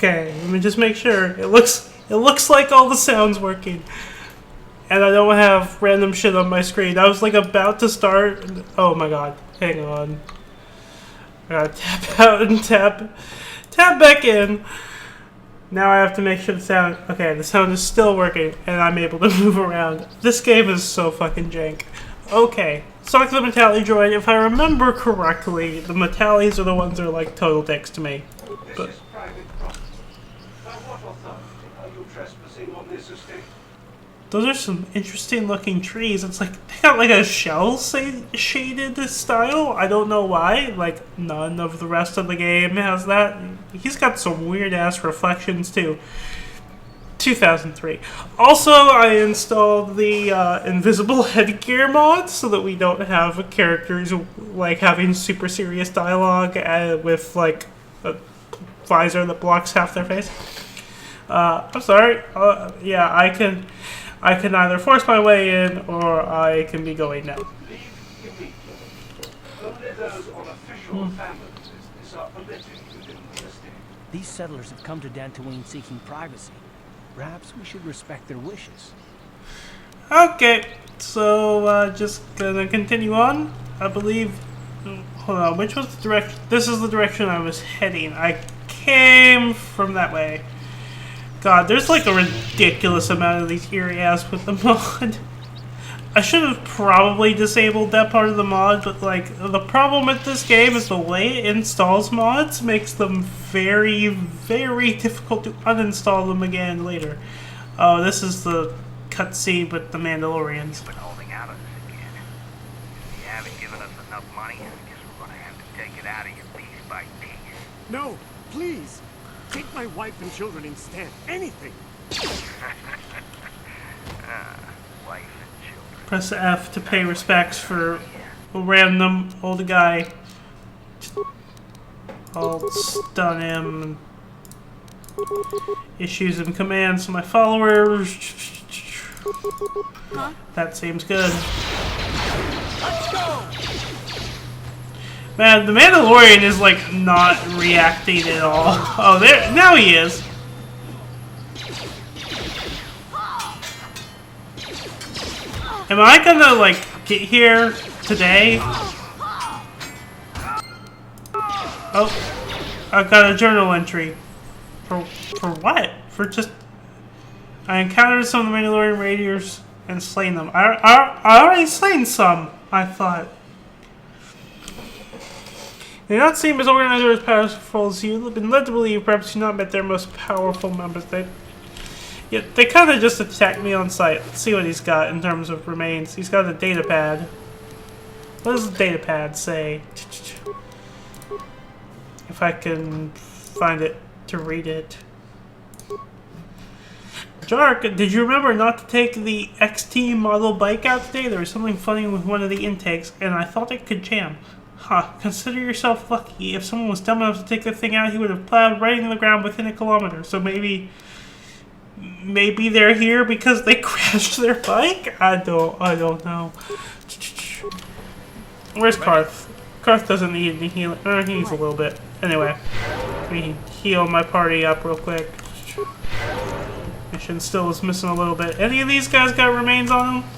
Okay, let me just make sure. It looks like all the sound's working. And I don't have random shit on my screen. I was like about to start. Oh my god. Hang on. I gotta tap out and tap back in. Now I have to make sure the sound... Okay, the sound is still working, and I'm able to move around. This game is so fucking jank. Okay, select the Metalli droid. If I remember correctly, the Metallis are the ones that are like total dicks to me. But This is private property. By what authority are you trespassing on this estate? those are some interesting looking trees. It's like, they got like a shell shaded style. I don't know why. Like, none of the rest of the game has that. He's got some weird ass reflections too. 2003. Also, I installed the invisible headgear mod so that we don't have characters like having super serious dialogue with like a visor that blocks half their face. I'm sorry. Yeah, I can either force my way in or I can be going now. Leave immediately. Only those on official family business are permitted within the estate. These settlers have come to Dantooine seeking privacy. Perhaps we should respect their wishes. Okay, so just gonna continue on. I believe. Hold on, which was the direction? This is the direction I was heading. I came from that way. God, there's like a ridiculous amount of these areas with the mod. I should have probably disabled that part of the mod, but like the problem with this game is the way it installs mods makes them very, very difficult to uninstall them again later. Oh, this is the cutscene with the Mandalorians. Been holding out on us again. If you haven't given us enough money, I guess we're gonna have to take it out of you piece by piece. No, please. Take my wife and children instead. Anything. Wife and children. Press F to pay respects for a random old guy. I'll stun him. Issues and commands to my followers. Huh? That seems good. Let's go. Man, the Mandalorian is like not reacting at all. Oh, there, now he is. Am I gonna like get here today? Oh, I've got a journal entry. For what? For just I encountered some of the Mandalorian raiders and slain them. I already slain some, I thought. They do not seem as organized or as powerful as you have been led to believe. Perhaps you not met their most powerful members. They kind of just attacked me on sight. Let's see what he's got in terms of remains. He's got a data pad. What does the data pad say? If I can find it to read it. Jark, did you remember not to take the XT model bike out today? There was something funny with one of the intakes, and I thought it could jam. Huh, consider yourself lucky. If someone was dumb enough to take the thing out, he would have plowed right into the ground within a kilometer. So maybe they're here because they crashed their bike? I don't know. Where's Karth? Karth doesn't need any healing. He needs a little bit. Anyway, let me heal my party up real quick. Mission still is missing a little bit. Any of these guys got remains on them?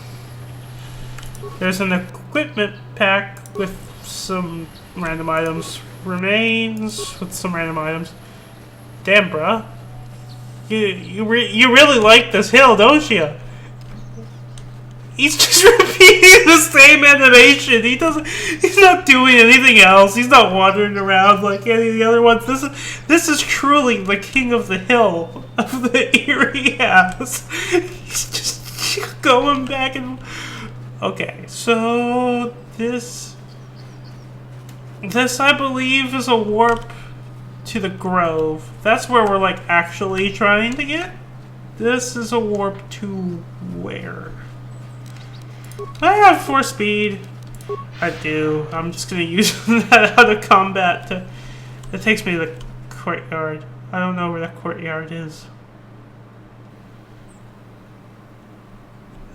There's an equipment pack with some random items. Remains with some random items. Damn, bruh. You really like this hill, don't you? He's just repeating the same animation. He's not doing anything else. He's not wandering around like any of the other ones. This is truly the king of the hill of the areas. He's just going back and... Okay, so this I believe is a warp to the Grove. That's where we're like actually trying to get. This is a warp to where? I have 4 speed. I do. I'm just gonna use that out of combat to... It takes me to the courtyard. I don't know where the courtyard is.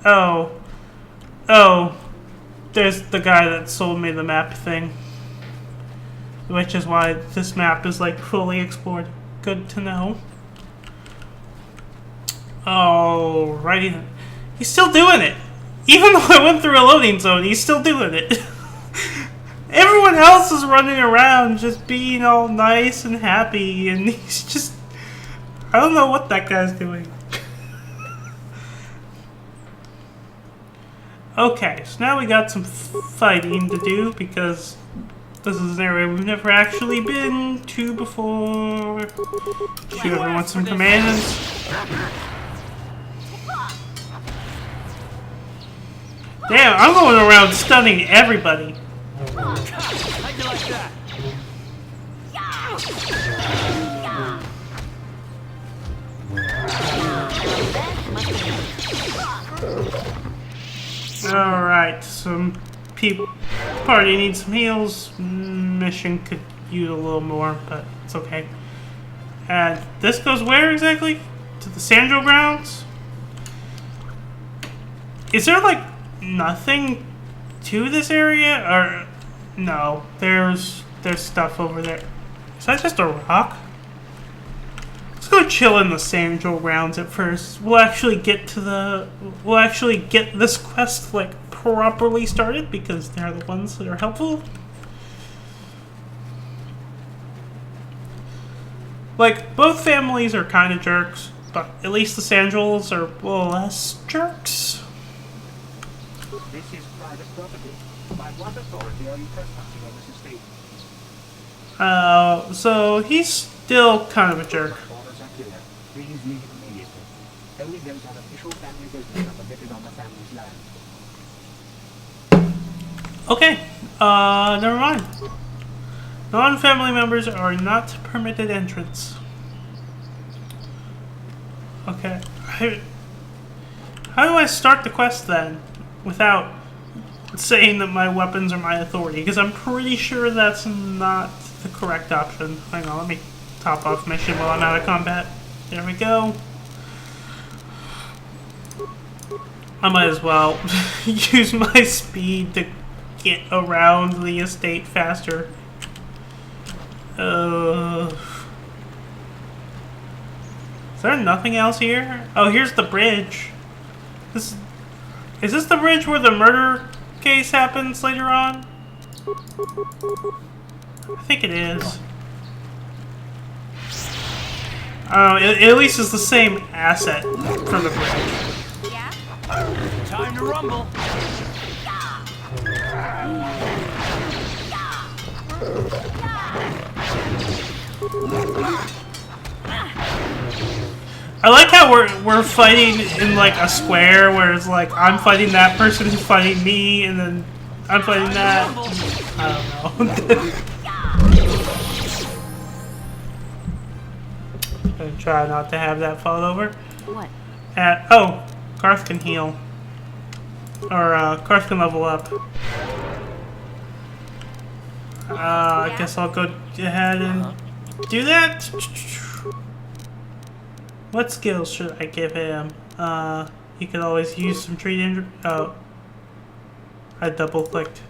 Oh. Oh. There's the guy that sold me the map thing. Which is why this map is like fully explored. good to know. Alrighty then. He's still doing it. Even though I went through a loading zone, he's still doing it. Everyone else is running around just being all nice and happy, and he's just... I don't know what that guy's doing. Okay, so now we got some fighting to do, because this is an area we've never actually been to before. If you ever want some commands. Damn, I'm going around stunning everybody. How'd you like that? Alright, some party needs some heals. Mission could use a little more, but it's okay. And this goes where exactly? To the Sandro grounds? Is there like nothing to this area? Or no, there's stuff over there. Is that just a rock? Let's go chill in the Sandro grounds at first. We'll actually get this quest like properly started because they're the ones that are helpful. Like, both families are kind of jerks, but at least the Sandros are less jerks. This is private property. By what authority are you trespassing on this estate? So he's still kind of a jerk. Orders are clear. Please leave immediately. Only those have official family business are permitted on the family's land. Okay, never mind. Non-family members are not permitted entrance. Okay. How do I start the quest then? Without saying that my weapons are my authority? Because I'm pretty sure that's not the correct option. Hang on, let me top off mission while I'm out of combat. There we go. I might as well use my speed to get around the estate faster. Is there nothing else here? Oh, here's the bridge. Is this the bridge where the murder case happens later on? I think it is. Oh, at least it's the same asset for the bridge. Yeah? Time to rumble. I like how we're fighting in like a square where it's like I'm fighting that person who's fighting me and then I'm fighting that. I don't know. Gonna try not to have that fall over. What? Oh, Carth can heal. Or Carth can level up. I guess I'll go ahead and do that. What skills should I give him? He could always use some treat injury. Oh. I double clicked.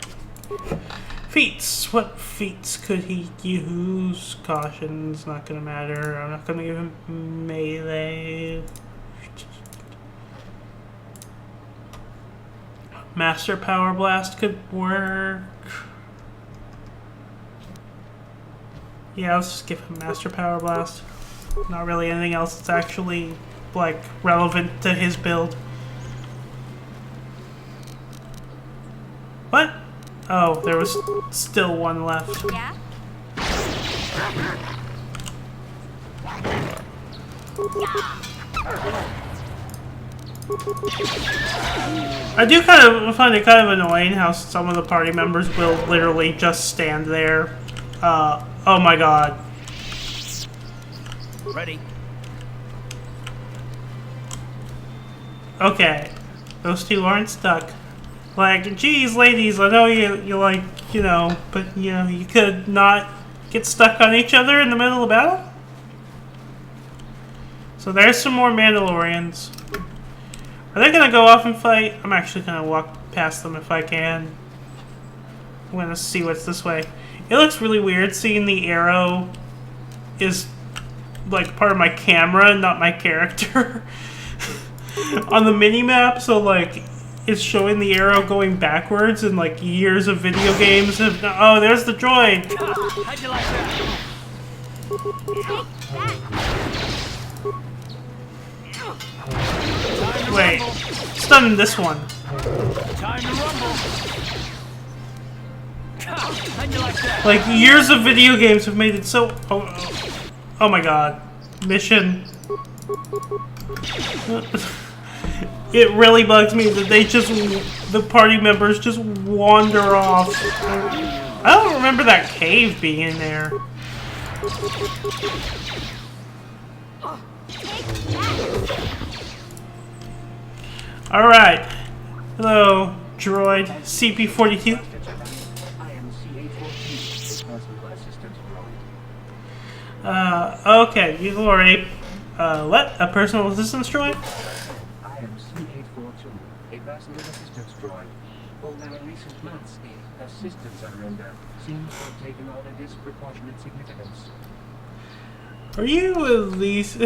Feats. What feats could he use? Caution's not gonna matter. I'm not gonna give him melee. Master Power Blast could work. Yeah, let's just give him Master Power Blast. Not really anything else that's actually, like, relevant to his build. What? Oh, there was still one left. Yeah? I do kind of find it kind of annoying how some of the party members will literally just stand there. Oh my god. Ready. Okay. Those two aren't stuck. Like, geez, ladies, I know you like, you know, but, you know, you could not get stuck on each other in the middle of battle? So there's some more Mandalorians. Are they gonna go off and fight? I'm actually gonna walk past them if I can. I'm gonna see what's this way. It looks really weird seeing the arrow is like part of my camera, not my character. On the mini-map, so like it's showing the arrow going backwards, and like years of video games have. Oh, there's the droid. How'd you like that? Wait, stun this one. Time to rumble. How'd you like that? Like years of video games have made it so. Oh my god, mission. It really bugs me that the party members just wander off. I don't remember that cave being in there. Alright. Hello, droid CP-42. I am CA-14, personal assistant droid. Okay, you already. What? A personal assistance droid? I am C-842, a personal assistance droid. Although in recent months, the assistance I render seems to have taken on a disproportionate significance. Are you at least...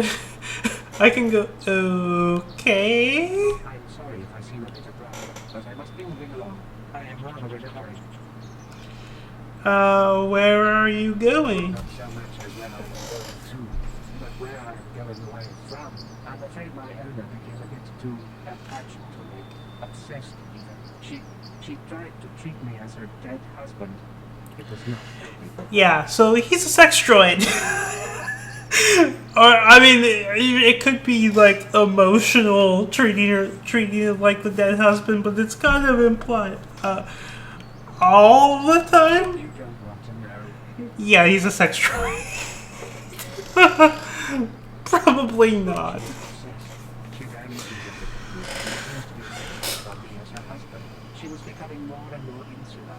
I can go... Okay... I am sorry if I seem a bit abrupt, but I must be moving along. I am rather in a hurry. Where are you going? Not so much as where I am going to, but where I am going away from. I'm afraid my owner became a bit too attached to me. Obsessed, even. She tried to treat me as her dead husband. It was not healthy. Yeah, so he's a sex droid. Or, I mean, it could be like emotional, treating it like the dead husband, but it's kind of implied. All the time? You don't want to know. Yeah, he's a sex droid. Probably not. She valued me about me as her husband. She was becoming more and more insular.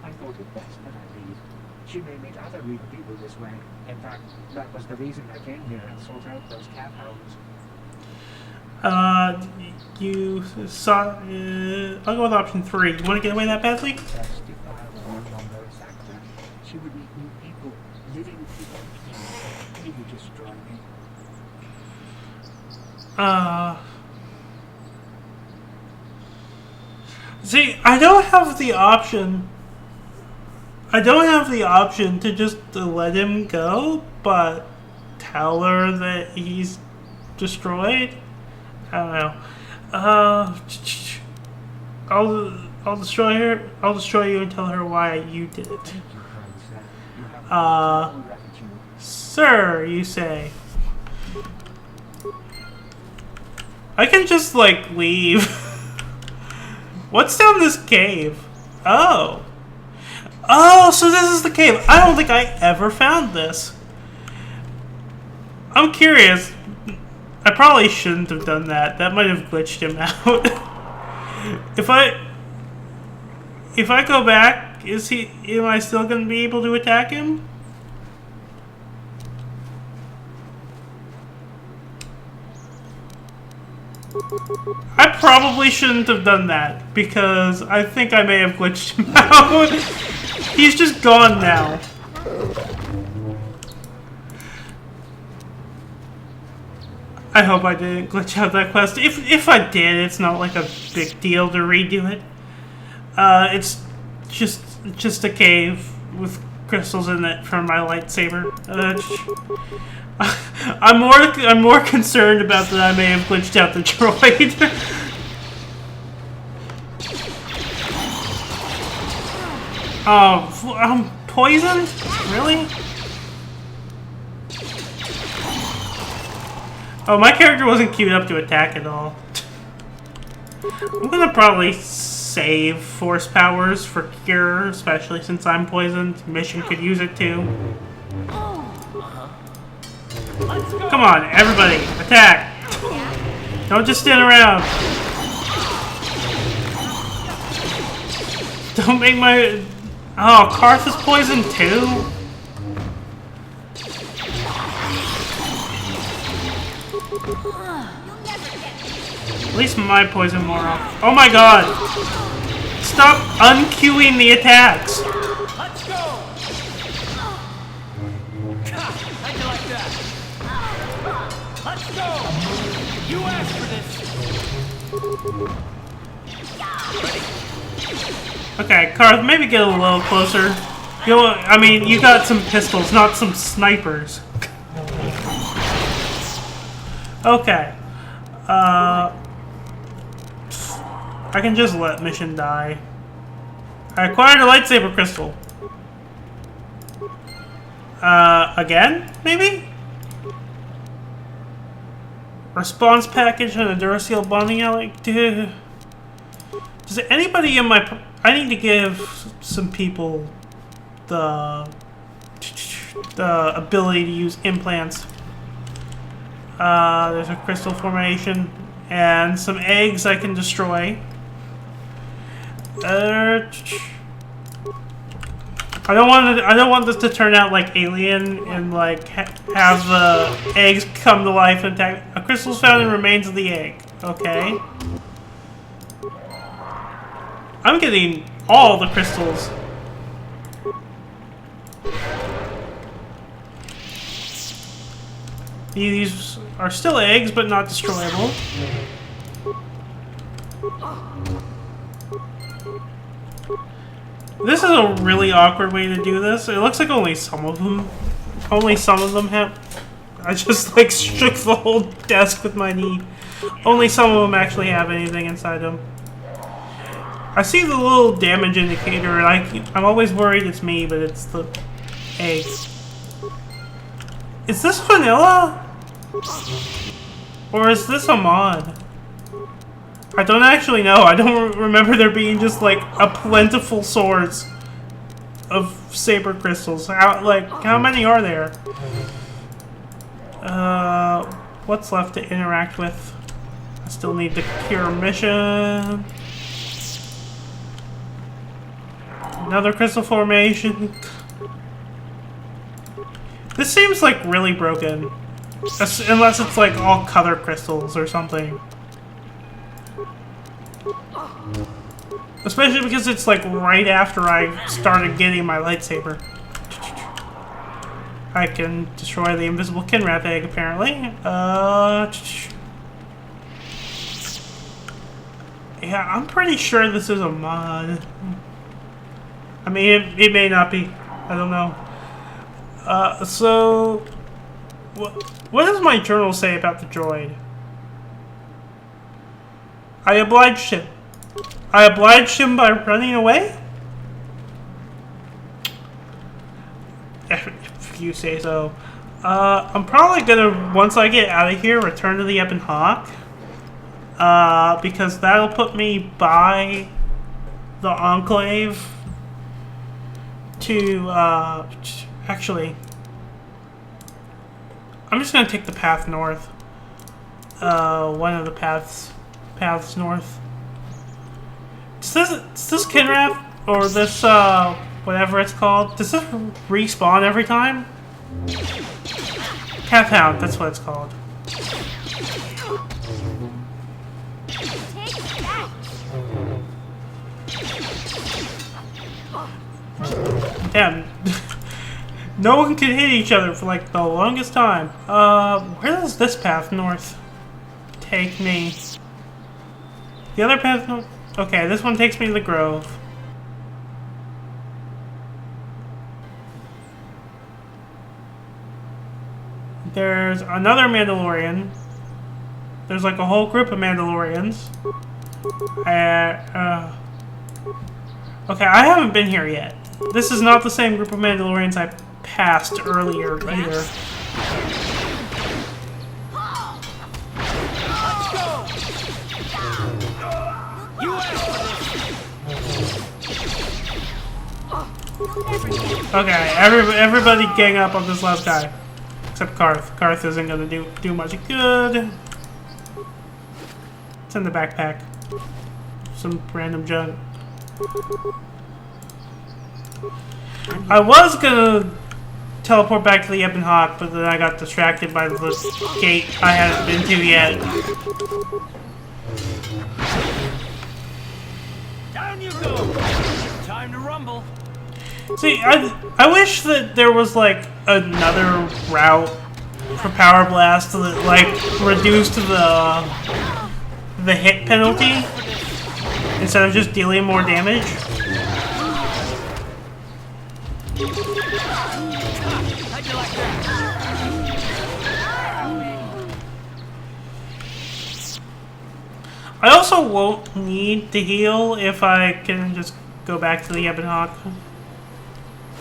I thought it best that I leave. She may meet other real people this way. In fact, that was the reason I came here and sought out those cat hounds. You saw. I'll go with option 3. You want to get away that badly? Best if I were no longer a factor. She would meet new people, living people. He would destroy me. See, I don't have the option. I don't have the option to just let him go, but tell her that he's destroyed. I don't know. I'll destroy her. I'll destroy you and tell her why you did it. Thank you, kind sir. You have no gratitude. Sir, you say. I can just like leave. What's down this cave? Oh. Oh, so this is the cave. I don't think I ever found this. I'm curious. I probably shouldn't have done that. That might have glitched him out. If I go back, am I still going to be able to attack him? I probably shouldn't have done that because I think I may have glitched him out. He's just gone now. I hope I didn't glitch out that quest. If I did, it's not like a big deal to redo it. It's just a cave with crystals in it for my lightsaber. I'm more concerned about that I may have glitched out the droid. Oh, I'm poisoned? Really? Oh, my character wasn't queued up to attack at all. I'm gonna probably save force powers for cure, especially since I'm poisoned. Mission could use it too. Come on, everybody, attack! Don't just stand around. Don't make my... Oh, Karth is poisoned too? At least my poison more off. Oh my god! Stop unqueuing the attacks! Let's go! How'd you like that? Let's go! You asked for this! Okay, Karth, maybe get a little closer. You know what, I mean, you got some pistols, not some snipers. Okay. I can just let mission die. I acquired a lightsaber crystal. Again? Maybe? Response package and a Duracell bonding element. Does anybody in my... I need to give some people the ability to use implants. There's a crystal formation and some eggs I can destroy. I don't want this to turn out like Alien and like have the eggs come to life and attack. A crystal is found in remains of the egg. Okay. I'm getting all the crystals. These are still eggs, but not destroyable. This is a really awkward way to do this. It looks like only some of them have. I just like shook the whole desk with my knee. Only some of them actually have anything inside them. I see the little damage indicator, and I'm always worried it's me, but it's the eggs. Is this vanilla? Or is this a mod? I don't actually know. I don't remember there being just like a plentiful source of saber crystals. How many are there? What's left to interact with? I still need the cure mission. Another crystal formation. This seems like really broken. Unless it's like all color crystals or something. Especially because it's like right after I started getting my lightsaber. I can destroy the invisible Kinrath egg apparently. Yeah, I'm pretty sure this is a mod. I mean, it may not be. I don't know. So... What does my journal say about the droid? I obliged him. I obliged him by running away? If you say so. I'm probably gonna, once I get out of here, return to the Ebon Hawk. Because that'll put me by the Enclave to, actually, I'm just gonna take the path north. One of the paths north. Does this Kinrath, or this, whatever it's called, does this respawn every time? Pathhound, that's what it's called. Damn. No one can hit each other for like the longest time. Where does this path north take me? The other path north? Okay, this one takes me to the Grove. There's another Mandalorian. There's like a whole group of Mandalorians. Okay, I haven't been here yet. This is not the same group of Mandalorians I passed earlier either. Okay, everybody gang up on this last guy. Except Karth. Karth isn't gonna do much good. It's in the backpack. Some random junk. I was gonna teleport back to the Ebon Hawk, but then I got distracted by the gate I hadn't been to yet. Down you go! Time to rumble. See, I wish that there was like another route for Power Blast to like reduce the hit penalty instead of just dealing more damage. I also won't need to heal if I can just go back to the Ebon Hawk,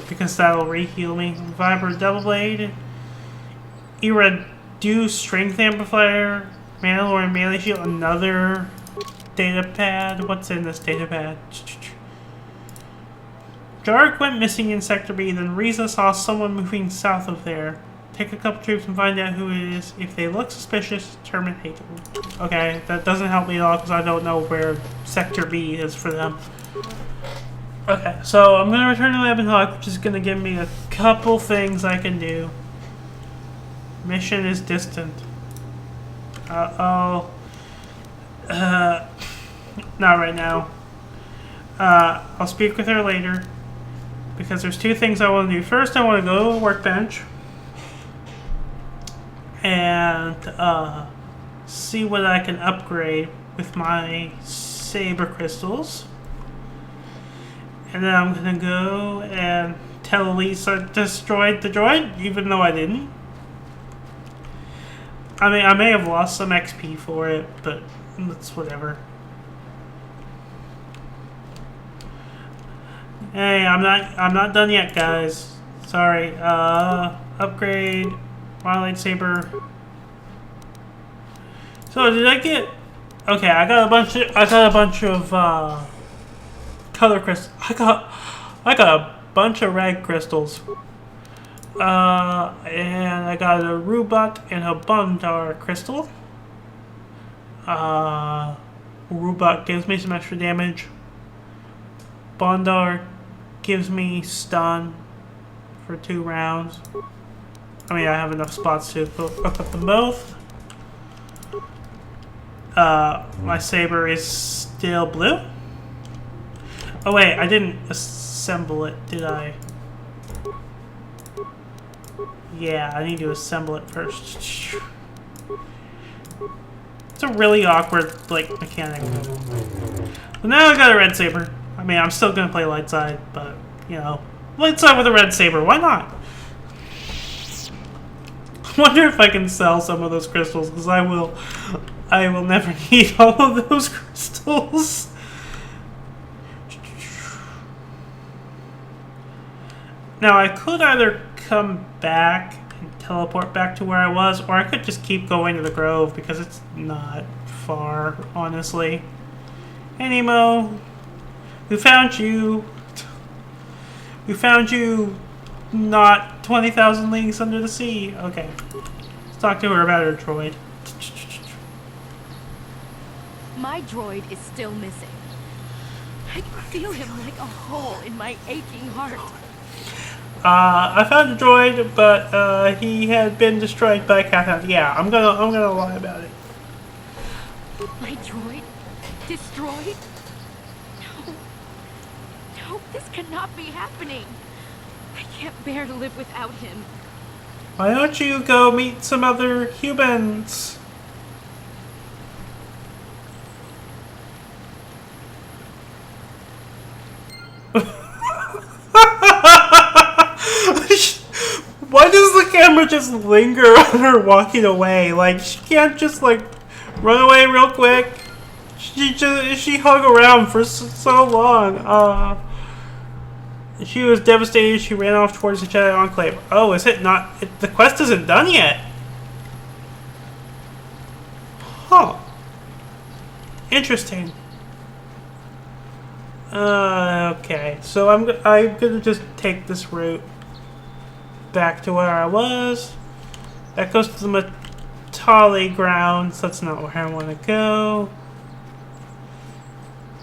because that'll re-heal me. Viper Double Blade, Reduce Strength Amplifier, Mandalorian Melee Shield, another data pad. What's in this data pad? Jarg went missing in Sector B, then Riza saw someone moving south of there. Take a couple troops and find out who it is. If they look suspicious, terminate them. Okay, that doesn't help me at all because I don't know where Sector B is for them. Okay, so I'm going to return to Ebon Hawk, which is going to give me a couple things I can do. Mission is distant. Uh-oh. Not right now. I'll speak with her later, because there's two things I want to do. First, I want to go to the workbench and see what I can upgrade with my saber crystals. And then I'm going to go and tell Elise I destroyed the droid, even though I didn't. I mean, I may have lost some XP for it, but it's whatever. Hey, I'm not done yet, guys. Sorry. Upgrade my lightsaber. So did I get? Okay, I got a bunch of color crystals. I got a bunch of rag crystals. And I got a Rubat and a Bondar crystal. Rubat gives me some extra damage. Bondar gives me stun for 2 rounds. I mean, I have enough spots to hook up them both. My saber is still blue. Oh wait, I didn't assemble it, did I? Yeah, I need to assemble it first. It's a really awkward, like, mechanic. But now I got a red saber. I mean, I'm still gonna play light side, but, you know, light side with a red saber, why not? I wonder if I can sell some of those crystals, because I will never need all of those crystals. Now, I could either come back and teleport back to where I was, or I could just keep going to the Grove, because it's not far, honestly. Hey, Nemo. We found you. We found you not 20,000 leagues under the sea. Okay. Let's talk to her about her droid. My droid is still missing. I can feel him like a hole in my aching heart. I found the droid, but he had been destroyed by Cathound. Yeah, I'm gonna lie about it. My droid? Destroyed? No, this cannot be happening. I can't bear to live without him. Why don't you go meet some other humans? Why does the camera just linger on her walking away? Like, she can't just, like, run away real quick. She hung around for so long. She was devastated. She ran off towards the Jedi Enclave. Oh, is it not? The quest isn't done yet. Huh. Interesting. Okay. So I'm gonna just take this route back to where I was. That goes to the Matali grounds. That's not where I want to go.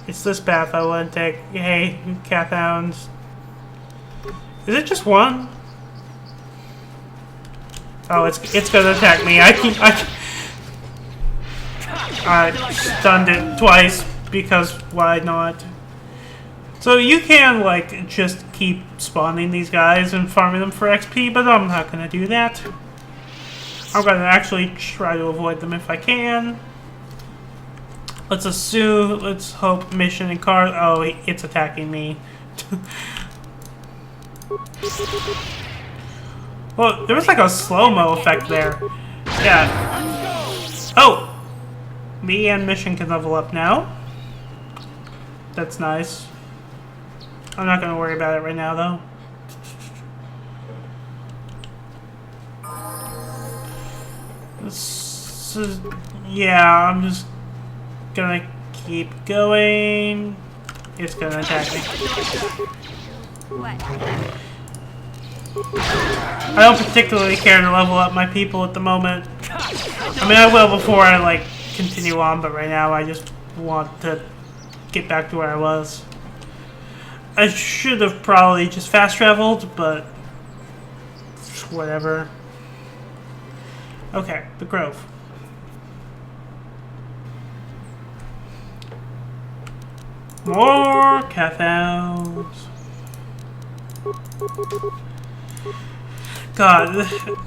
It's this path I want to take. Hey, Cathounds. Is it just one? Oh, it's gonna attack me. I stunned it twice because why not? So you can, like, just keep spawning these guys and farming them for XP, but I'm not gonna do that. I'm gonna actually try to avoid them if I can. Let's hope mission and car. Oh, it's attacking me. Well, there was like a slow-mo effect there. Yeah. Oh! Me and mission can level up now. That's nice. I'm not gonna worry about it right now, though. Yeah, I'm just gonna keep going. It's gonna attack me. I don't particularly care to level up my people at the moment. I mean, I will before I, like, continue on, but right now I just want to get back to where I was. I should have probably just fast traveled, but whatever. Okay, the Grove. More Cathals. God,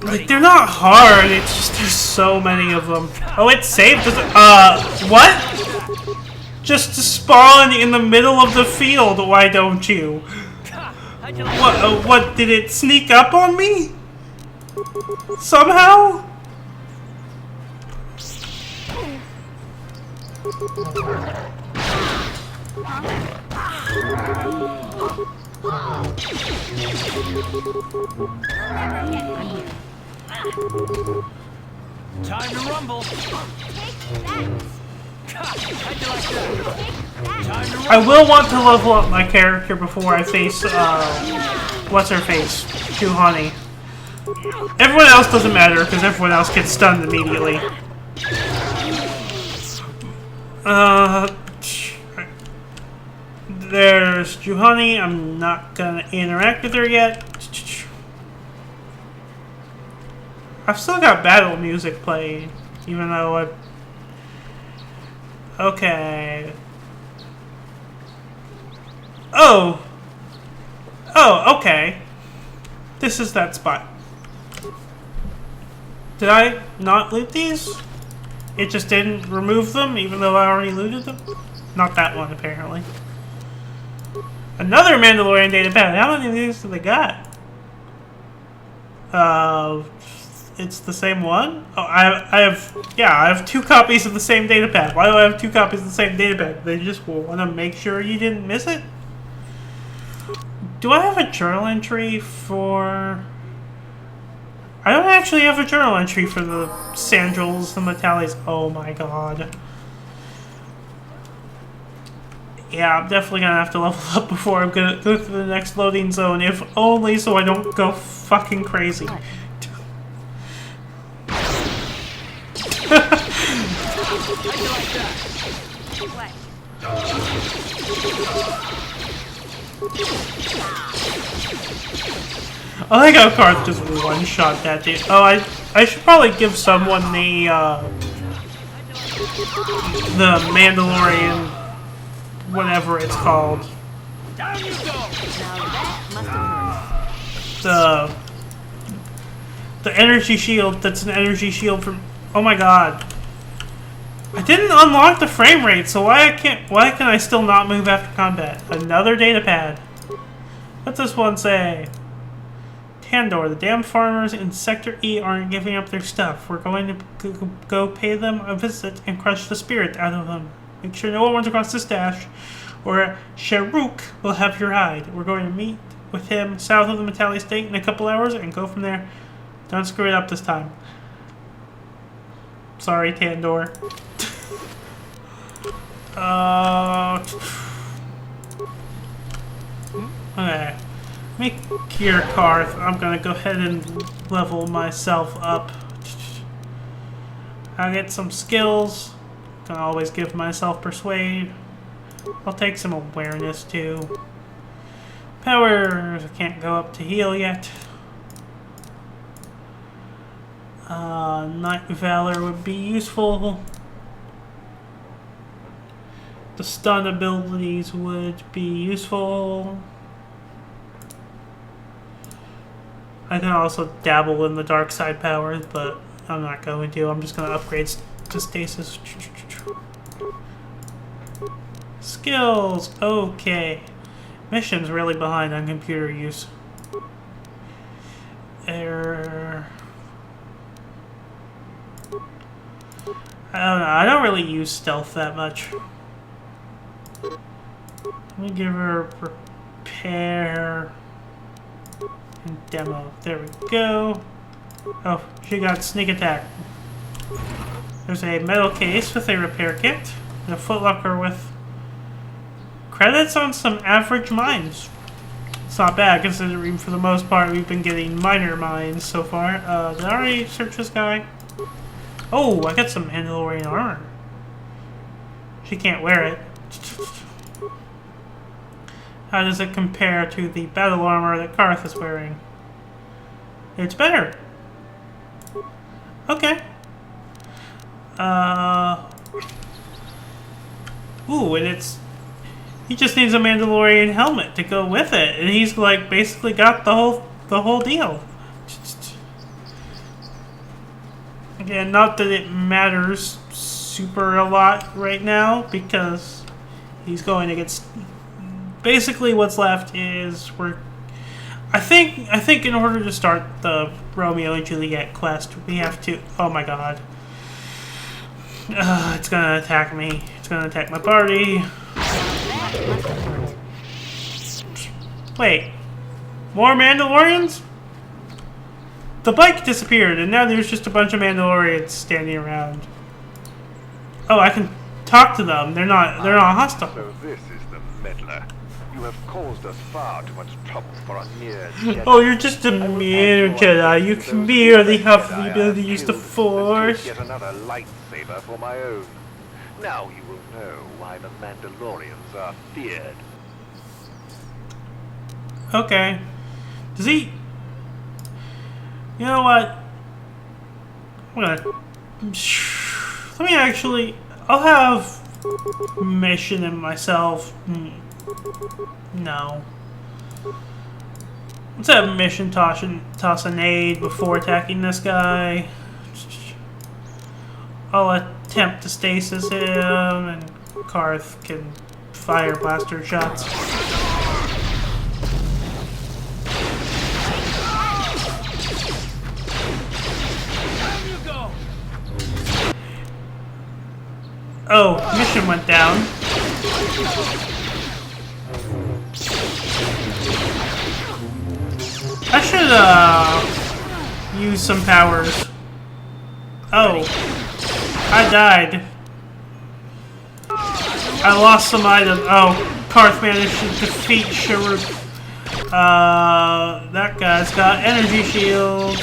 like, they're not hard, it's just there's so many of them. Oh, it saved us. What? Just to spawn in the middle of the field, why don't you? What, did it sneak up on me? Somehow? Time to rumble. I will want to level up my character before I face, what's her face? Juhani. Everyone else doesn't matter, because everyone else gets stunned immediately. There's Juhani. I'm not gonna interact with her yet. I've still got battle music playing, even though I... Okay. Oh! Oh, okay. This is that spot. Did I not loot these? It just didn't remove them, even though I already looted them? Not that one, apparently. Another Mandalorian data pad. How many of these do they got? It's the same one? Oh, I have 2 copies of the same data pad. Why do I have 2 copies of the same data pad? They just want to make sure you didn't miss it? Do I have a journal entry for... I don't actually have a journal entry for the Sandals, the Metallis. Oh my god. Yeah, I'm definitely gonna have to level up before I'm gonna go to the next loading zone, if only so I don't go fucking crazy. I like how Karth just one-shot that dude. Oh, I should probably give someone the Mandalorian, whatever it's called. The energy shield. That's an energy shield from. Oh my god. I didn't unlock the frame rate, so why can I still not move after combat? Another data pad. What's this one say? Tandor, the damn farmers in Sector E aren't giving up their stuff. We're going to go pay them a visit and crush the spirit out of them. Make sure no one runs across this dash, or Sharuk will have your hide. We're going to meet with him south of the Metalli State in a couple hours and go from there. Don't screw it up this time. Sorry, Tandor. Okay. Make your Karth. I'm gonna go ahead and level myself up. I'll get some skills. Can always give myself persuade. I'll take some awareness too. Powers. I can't go up to heal yet. Night Valor would be useful. The stun abilities would be useful. I can also dabble in the dark side powers, but I'm not going to. I'm just going to upgrade to stasis. Skills. Okay. Mission's really behind on computer use. Error. I don't know. I don't really use stealth that much. Let me give her repair and demo. There we go. Oh, she got sneak attack. There's a metal case with a repair kit. And a footlocker with credits on some average mines. It's not bad considering for the most part we've been getting minor mines so far. Did I already search this guy? Oh, I got some Mandalorian armor. She can't wear it. How does it compare to the battle armor that Karth is wearing? It's better. Okay. Ooh, and it's... He just needs a Mandalorian helmet to go with it, and he's like basically got the whole deal. Again, not that it matters super a lot right now because he's going to get. Basically, what's left is I think in order to start the Romeo and Juliet quest, we have to. Oh my God! It's gonna attack me. It's gonna attack my party. Wait, more Mandalorians? The bike disappeared, and now there's just a bunch of Mandalorians standing around. Oh, I can talk to them. They're not hostile. So this is the meddler. You have caused us far too much trouble for a mere Oh, you're just a mere Jedi. You can merely have the ability to use the Force. Get another lightsaber for my own. Now you will know why the Mandalorians are feared. Okay. Does he... You know what? I'm gonna... Let me actually... I'll have... Mission in myself. No. Let's have Mission toss a nade before attacking this guy. I'll attempt to stasis him, and Karth can fire blaster shots. Oh, mission went down. I should use some powers. Oh, I died. I lost some items. Oh, Karth managed to defeat Sharuk. That guy's got energy shields.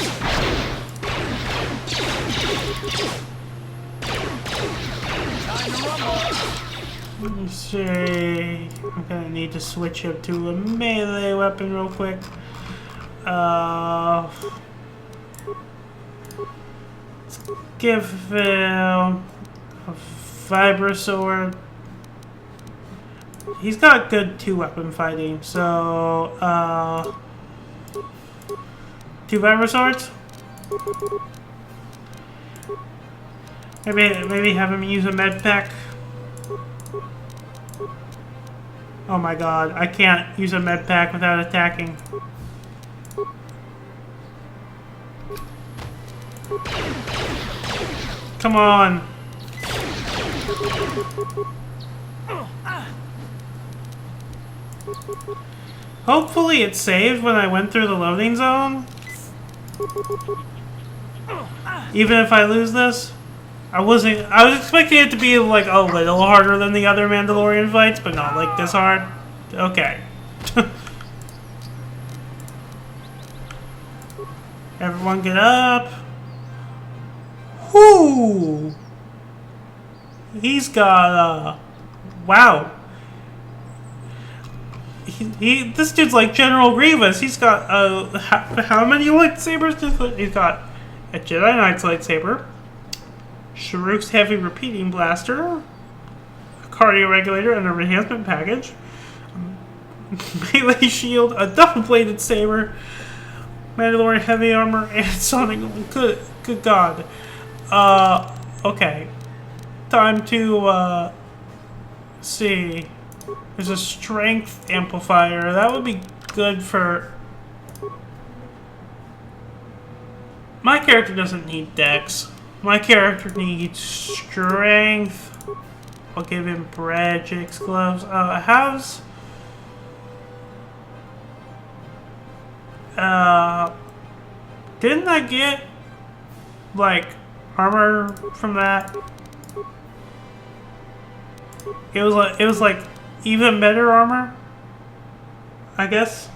Let's see. I'm gonna need to switch him to a melee weapon real quick. Let's give him a Vibrasword. He's got good two-weapon fighting, so 2 Vibraswords. Maybe have him use a med pack. Oh my God, I can't use a med pack without attacking. Come on. Hopefully it saved when I went through the loading zone. Even if I lose this. I was expecting it to be like a little harder than the other Mandalorian fights, but not like this hard. Okay. Everyone get up. Whoo! He's got wow. This dude's like General Grievous. He's got how many lightsabers? He's got a Jedi Knight's lightsaber, Sharuk's heavy repeating blaster, a cardio regulator, and an enhancement package, melee shield, a double-bladed saber, Mandalorian heavy armor, and sonic Good God. Okay. Time to, see. There's a strength amplifier. That would be good for... My character doesn't need dex. My character needs strength. I'll give him Bragic's gloves. How's... didn't I get, like, armor from that? It was like even better armor? I guess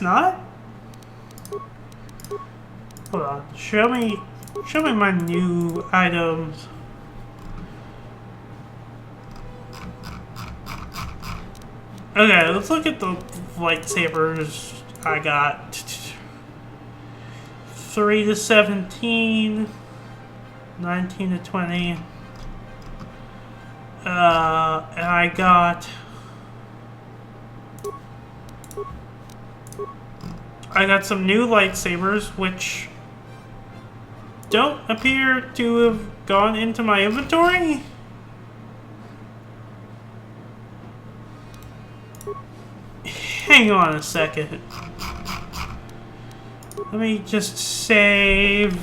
not? Hold on. Show me my new items. Okay, let's look at the lightsabers I got. 3 to 17, 19 to 20. And I got some new lightsabers, which don't appear to have gone into my inventory. Hang on a second. Let me just save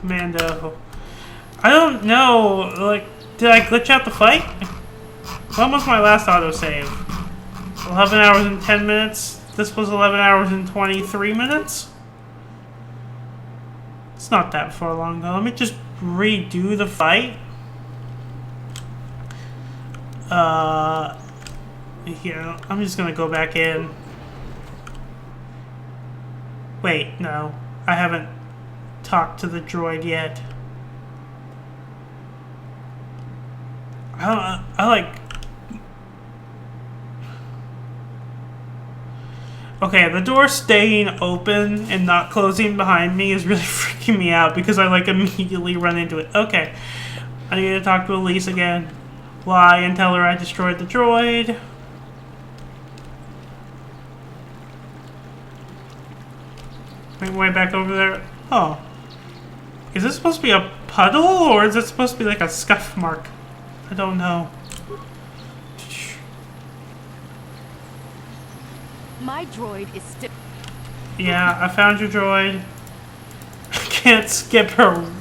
Mando. I don't know, like, did I glitch out the fight? When was my last autosave? 11 hours and 10 minutes? This was 11 hours and 23 minutes? It's not that far long though. Let me just redo the fight. Here, I'm just gonna go back in. Wait, no. I haven't talked to the droid yet. I like... Okay, the door staying open and not closing behind me is really freaking me out because I like immediately run into it. Okay. I need to talk to Elise again. Lie and tell her I destroyed the droid. Make my way back over there. Oh. Is this supposed to be a puddle or is it supposed to be like a scuff mark? I don't know. My droid is still... Yeah, I found your droid. I can't skip her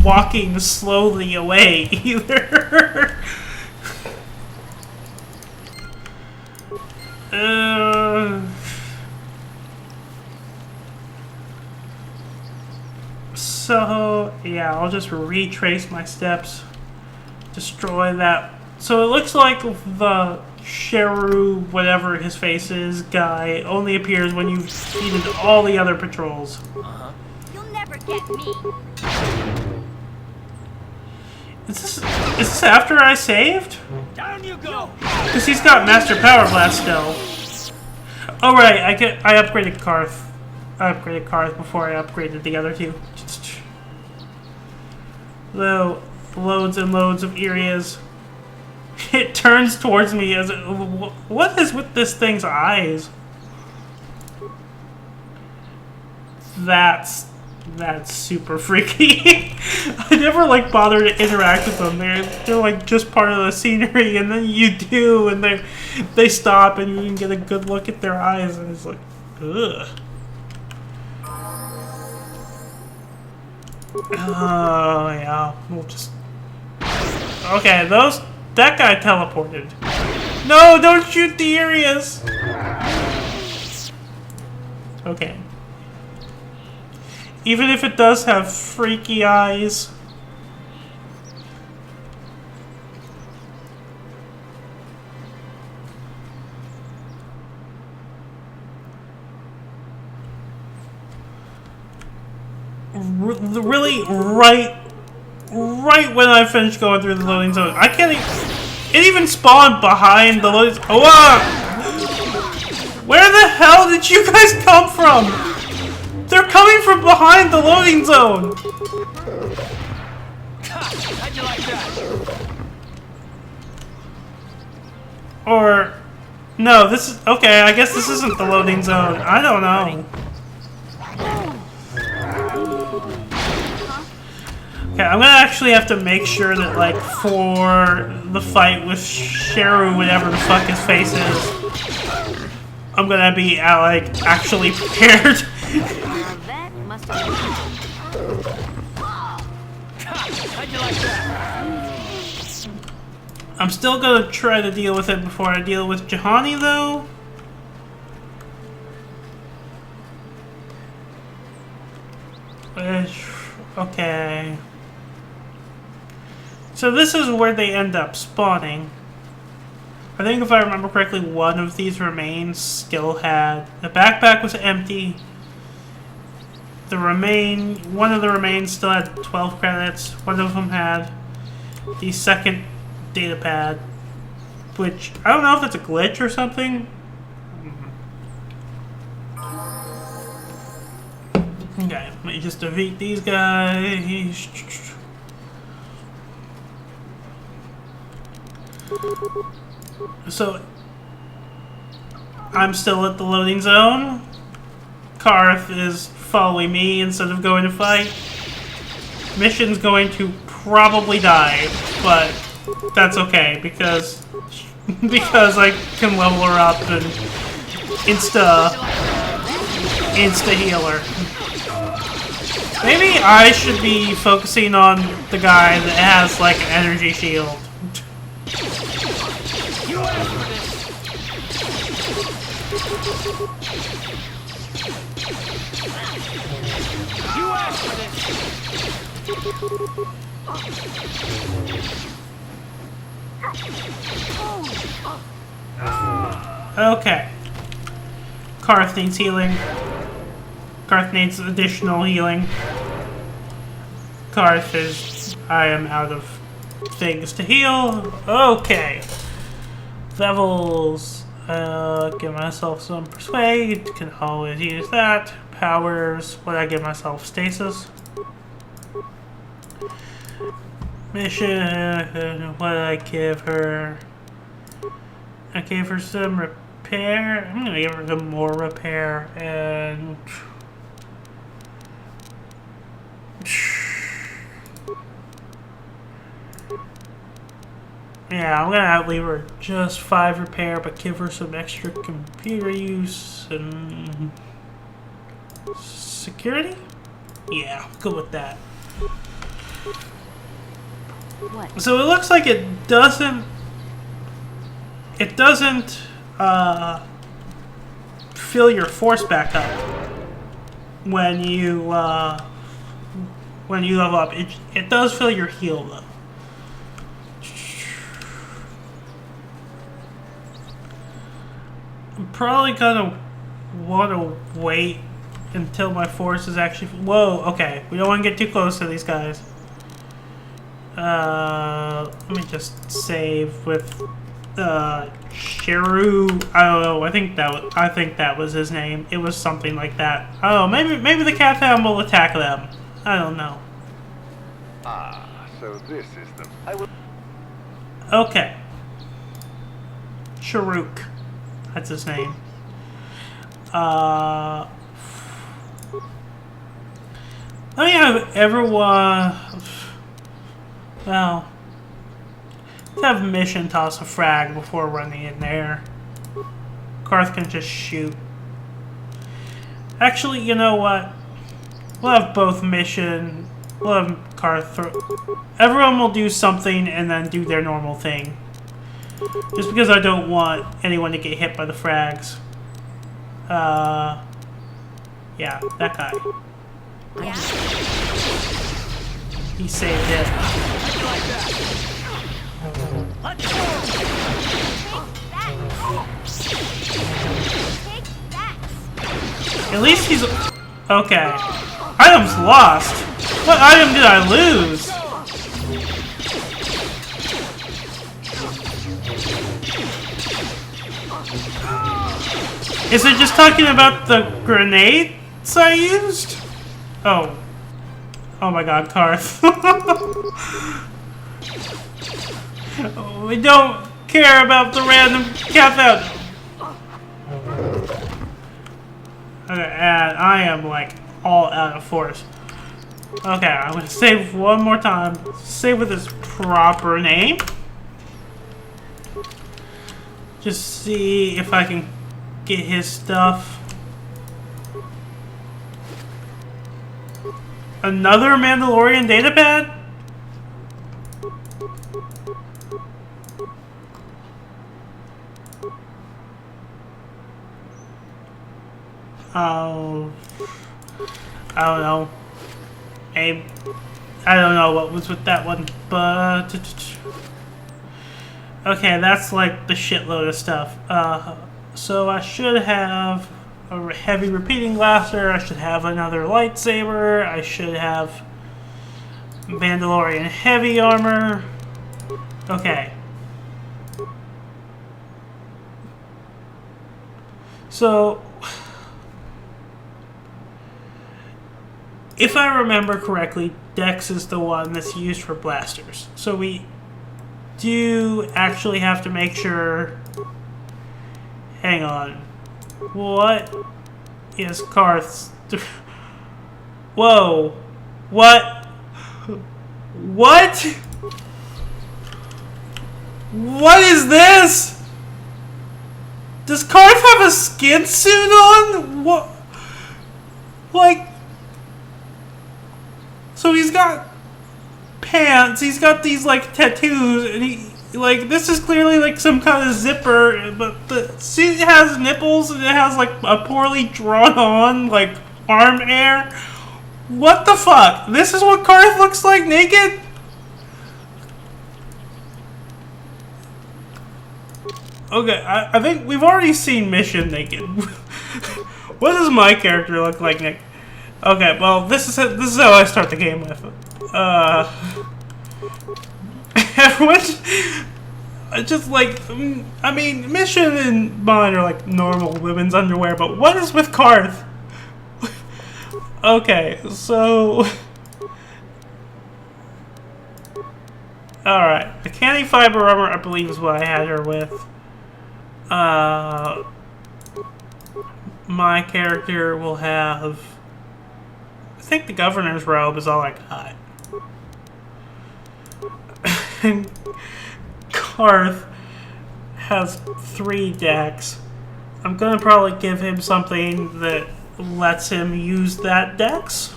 walking slowly away either. So, yeah, I'll just retrace my steps. Destroy that. So it looks like the Sheru, whatever his face is, guy only appears when you've defeated all the other patrols. You'll never get me. Is this after I saved? Down you go! Because he's got Master Power Blast still. Oh right, I upgraded Karth. I upgraded Karth before I upgraded the other two. Though, loads and loads of areas. It turns towards me as what is with this thing's eyes? That's super freaky. I never like bother to interact with them. They're like just part of the scenery, and then you do, and they stop, and you can get a good look at their eyes, and it's like, ugh. Oh yeah, we'll just. Okay, that guy teleported. No, don't shoot the areas. Okay. Even if it does have freaky eyes. Really, right when I finished going through the loading zone, I can't it even spawned behind the loading zone. Oh, where the hell did you guys come from? They're coming from behind the loading zone! How'd you like that? Or... No, this is... Okay, I guess this isn't the loading zone. I don't know. Okay, I'm gonna actually have to make sure that, like, for the fight with Sheru, whatever the fuck his face is, I'm gonna be, like, actually prepared. That must have How'd you like that? I'm still gonna try to deal with it before I deal with Juhani, though. Okay. So this is where they end up spawning. I think if I remember correctly, one of these remains still had... The backpack was empty. One of the remains still had 12 credits. One of them had the second data pad, which I don't know if that's a glitch or something. Okay, let me just defeat these guys. So, I'm still at the loading zone. Karth is following me instead of going to fight. Mission's going to probably die, but that's okay because I can level her up and insta heal her. Maybe I should be focusing on the guy that has like an energy shield. You asked for this! You asked for this! Okay. Karth needs healing. Karth needs additional healing. Karth is... I am out of things to heal. Okay. Levels. Give myself some persuade. Can always use that. Powers. What I give myself? Stasis. Mission. What did I give her? I gave her some repair. I'm gonna give her some more repair and... Yeah, I'm gonna leave her just 5 repair, but give her some extra computer use and security. Yeah, go with that. What? So it looks like it doesn't fill your force back up when you level up. It does fill your heal though. I'm probably gonna want to wait until my force is actually... Whoa, okay. We don't want to get too close to these guys. Let me just save with Sheru. I don't know. I think that was his name. It was something like that. Oh, maybe the Cathound will attack them. I don't know. Ah, so this is the... I will... Okay. Sharuk. That's his name. Let me have everyone... Well... Let's have Mission toss a frag before running in there. Karth can just shoot. Actually, you know what? We'll have both Mission... We'll have Karth throw... Everyone will do something and then do their normal thing. Just because I don't want anyone to get hit by the frags. Yeah, that guy. Yeah. He saved it. Let's go! Take that. At least he's... Okay. Item's lost. What item did I lose? Is it just talking about the grenades I used? Oh. Oh my god, Karth. We don't care about the random Cathound. Okay, and I am like all out of force. Okay, I'm gonna save one more time. Save with his proper name. Just see if I can get his stuff. Another Mandalorian datapad? Oh, I don't know. I don't know what was with that one, but okay, that's like the shitload of stuff. So I should have a heavy repeating blaster. I should have another lightsaber. I should have Mandalorian heavy armor. Okay. So, if I remember correctly, Dex is the one that's used for blasters. So we do actually have to make sure... Hang on. What is Carth's... Whoa. What? What? What is this? Does Carth have a skin suit on? What? Like... So he's got pants, he's got these like tattoos, and he like this is clearly like some kind of zipper, but the suit has nipples and it has like a poorly drawn on like arm hair. What the fuck? This is what Carth looks like naked? Okay, I think we've already seen Mission naked. What does my character look like naked? Okay, well, this is how I start the game with. Everyone just like, I mean, Mission and mine are like normal women's underwear, but what is with Carth? Okay, so... Alright, the candy fiber armor, I believe, is what I had her with. My character will have... I think the governor's robe is all I got. And Carth has 3 decks. I'm gonna probably give him something that lets him use that dex.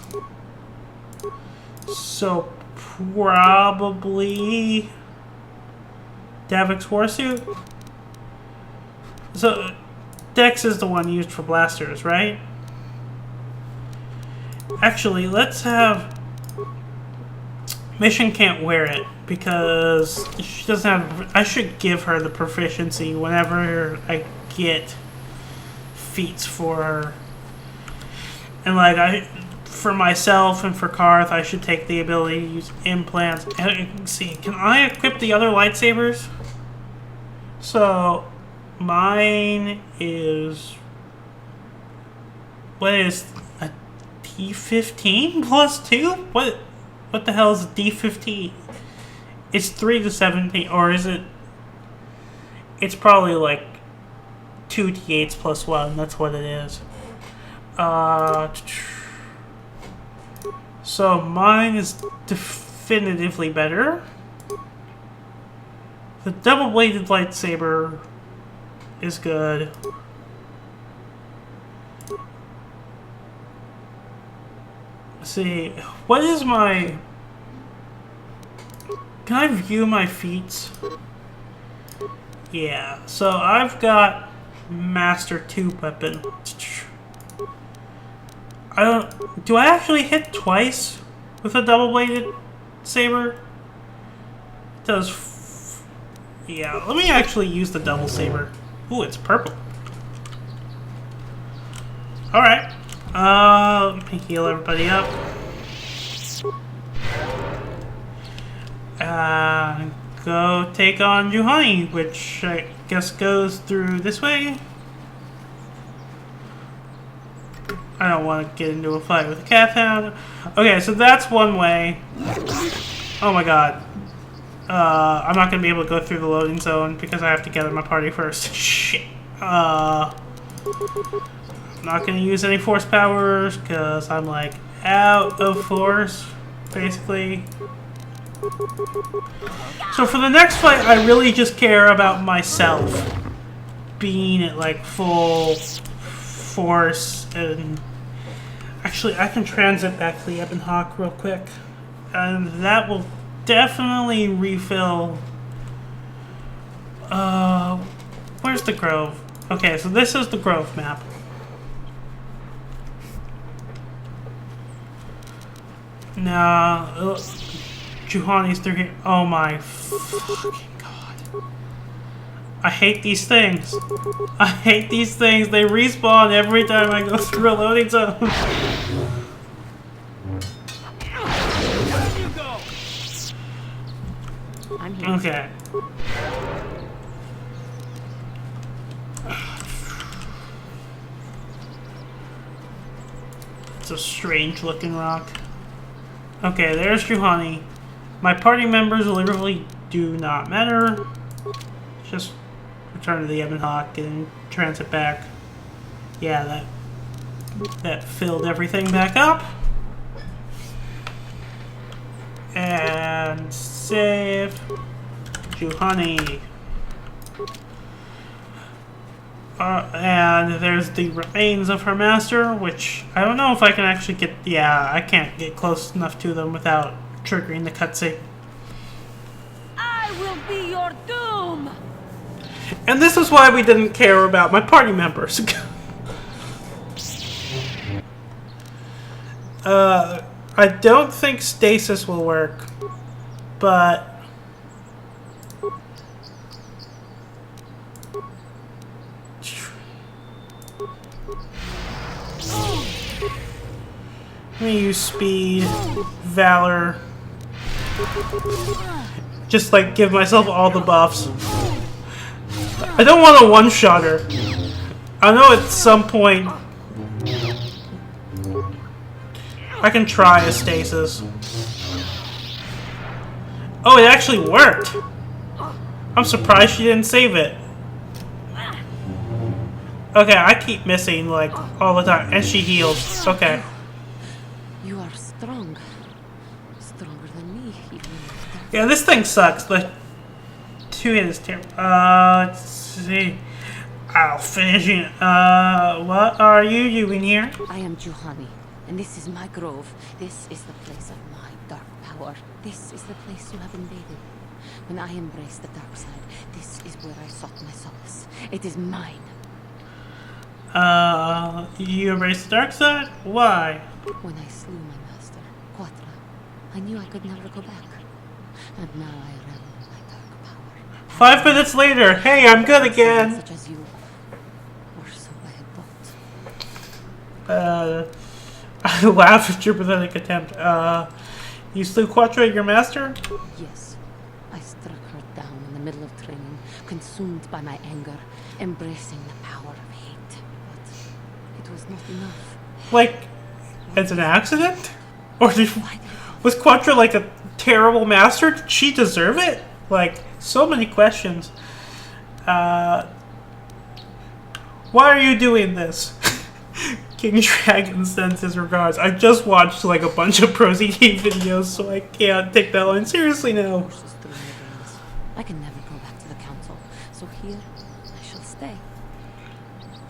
So probably Davik's Warsuit. So Dex is the one used for blasters, right? Actually, let's have... Mission can't wear it because she doesn't have... I should give her the proficiency whenever I get feats for her. And like, for myself and for Carth, I should take the ability to use implants. And you can see, can I equip the other lightsabers? So, mine is... What is... a D15 plus 2? What the hell is a D15? It's 3 to 17, or is it... It's probably like 2 D8s plus 1, that's what it is. So mine is definitively better. The double-bladed lightsaber is good. Let's see, what is my... Can I view my feats? Yeah, so I've got Master 2 weapon. I don't... Do I actually hit twice with a double-bladed saber? It does... Yeah, let me actually use the double saber. Ooh, it's purple. Alright. Let me heal everybody up. Go take on Juhani, which I guess goes through this way. I don't want to get into a fight with a Cathound. Okay, so that's one way. Oh my god. I'm not going to be able to go through the loading zone because I have to gather my party first. Shit. I'm not going to use any force powers because I'm like out of force, basically. So for the next fight, I really just care about myself being at like full force. And actually, I can transit back to the Ebon Hawk real quick, and that will definitely refill. Where's the Grove? Okay, so this is the Grove map. Nah, Juhani's through here. Oh my fucking god. I hate these things. I hate these things. They respawn every time I go through a loading zone. I'm here. Okay. It's a strange looking rock. Okay, there's Juhani. My party members literally do not matter. Just return to the Ebon Hawk and transit back. Yeah, that filled everything back up. And save Juhani. And there's the remains of her master, which I don't know if I can actually get. Yeah, I can't get close enough to them without triggering the cutscene. I will be your doom. And this is why we didn't care about my party members. I don't think stasis will work, but let me use speed, valor, just like give myself all the buffs. I don't want a one-shotter. I know at some point I can try a stasis. Oh, it actually worked. I'm surprised she didn't save it. Okay, I keep missing like all the time, and she heals. Okay. You are strong. Stronger than me, even. Yeah, this thing sucks. The 2-hit is terrible. Let's see. I'll finish it. What are you doing here? I am Juhani, and this is my grove. This is the place of my dark power. This is the place you have invaded. When I embraced the dark side, this is where I sought my solace. It is mine. You embrace the dark side? Why? When I slew my master, Quatra, I knew I could never go back. And now I revel in my dark power. 5 minutes later, hey, I'm good again. Such as you, or so I had thought. I laugh at your pathetic attempt. You slew Quatra, your master? Yes, I struck her down in the middle of training, consumed by my anger, embracing the power of hate. But it was not enough. Like, it's an accident? Or was Quatra like a terrible master? Did she deserve it? Like, so many questions. Why are you doing this? King Dragon sends his regards. I just watched like a bunch of ProZD videos, so I can't take that line seriously now. Forces through my veins. I can never go back to the council, so here I shall stay.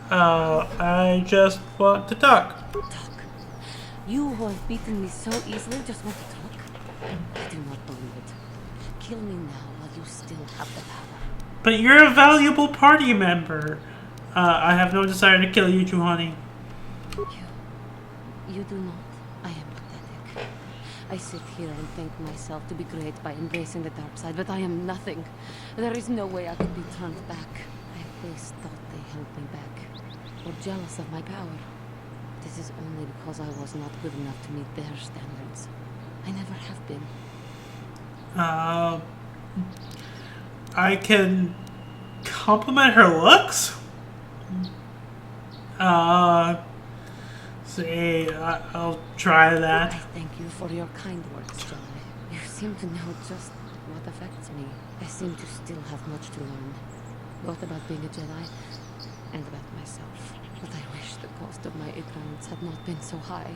I just want to talk. Talk. You who have beaten me so easily just want to talk? I do not believe it. Kill me now while you still have the power. But you're a valuable party member. I have no desire to kill you, Juhani. You do not. I am pathetic. I sit here and think myself to be great by embracing the dark side, but I am nothing. There is no way I could be turned back. I always thought they held me back, or jealous of my power. This is only because I was not good enough to meet their standards. I never have been. I can compliment her looks? See, I'll try I that. thank you for your kind words, Jedi. You seem to know just what affects me. I seem to still have much to learn, both about being a Jedi and about myself. But I wish the cost of my ignorance had not been so high.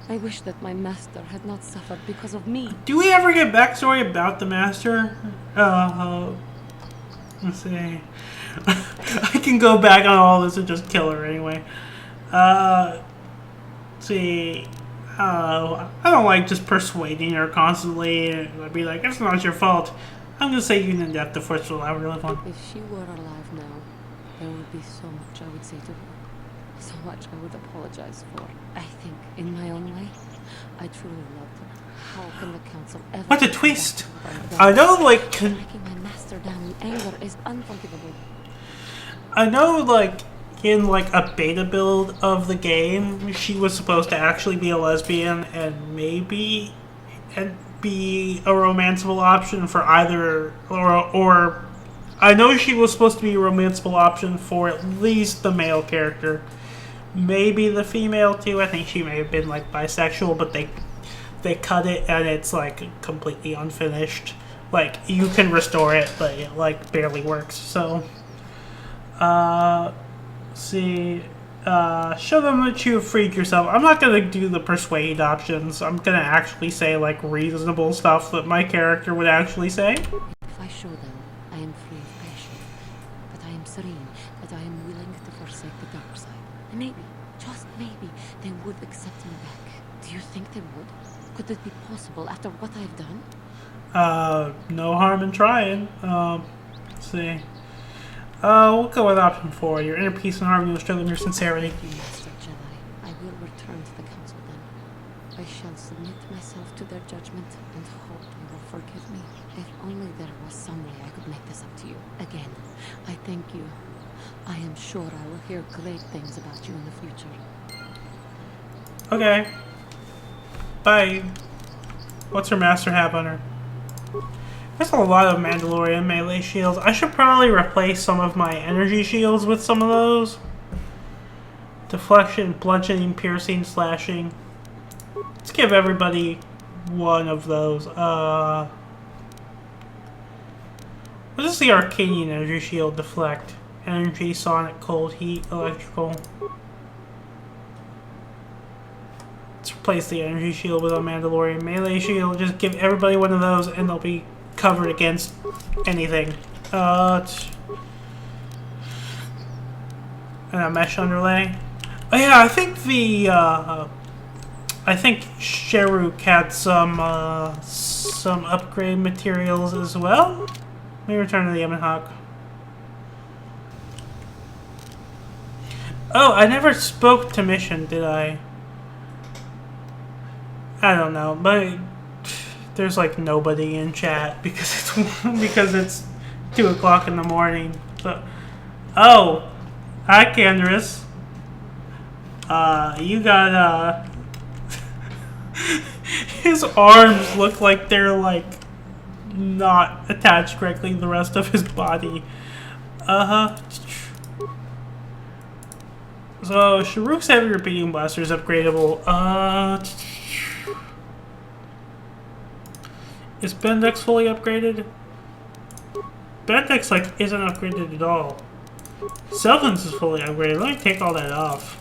I wish that my master had not suffered because of me. Do we ever get backstory about the master? Let's see. I can go back on all this and just kill her anyway. Let's see. I don't like just persuading her constantly. I'd be like, it's not your fault. I'm gonna say you didn't have to force her to live on. If she were alive now, there would be so much I would say to her. So much I would apologize for. I think, in my own way, I truly loved her. How can the council ever... What a twist! I know, like... Striking my master down in anger is unforgivable. I know, like, in, like, a beta build of the game, she was supposed to actually be a lesbian and maybe be a romanceable option for either... Or I know she was supposed to be a romanceable option for at least the male character. Maybe the female too. I think she may have been like bisexual, but they cut it and it's like completely unfinished. Like you can restore it, but it like barely works. So, see, show them that you have freed yourself. I'm not gonna do the persuade options. I'm gonna actually say like reasonable stuff that my character would actually say. If I show them I am free of passion, but I am serene, that I am willing to forsake the dark side. And maybe, just maybe, they would accept me back. Do you think they would? Could it be possible after what I've done? No harm in trying. Let's see. We'll go with option 4. Your inner peace and harmony will show them your sincerity. Master Jedi, I will return to the council then. I shall submit myself to their judgment and hope you will forgive me. If only there was some way I could make this up to you. Again, I thank you. I am sure I will hear great things about you in the future. Okay. Bye. What's her master have on her? There's a lot of Mandalorian melee shields. I should probably replace some of my energy shields with some of those. Deflection, bludgeoning, piercing, slashing. Let's give everybody one of those. What does the Arcadian energy shield deflect? Energy, sonic, cold, heat, electrical. Let's replace the energy shield with a Mandalorian melee shield. Just give everybody one of those and they'll be covered against anything. And a mesh underlay. Oh yeah, I think I think Sheruk had some upgrade materials as well. Let me return to the Ebon Hawk. Oh, I never spoke to Mission, did I? I don't know, but there's like nobody in chat because it's 2 o'clock in the morning. So, oh, hi Candaris. You got his arms look like they're like not attached correctly to the rest of his body. So Sharuk's heavy repeating blaster is upgradable. Is Bendix fully upgraded? Bendix like isn't upgraded at all. Selvins is fully upgraded. Let me take all that off.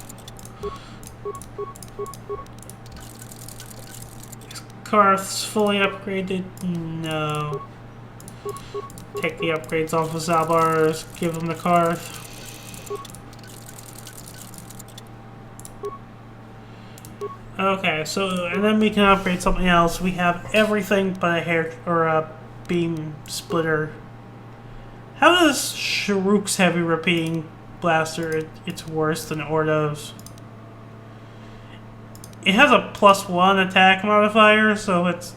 Is Karth's fully upgraded? No. Take the upgrades off of Zalbar's, give them to Karth. Okay, so and then we can upgrade something else. We have everything but a hair or a beam splitter. How does Sharuk's heavy repeating blaster? It's worse than Ordo's. It has a +1 attack modifier, so it's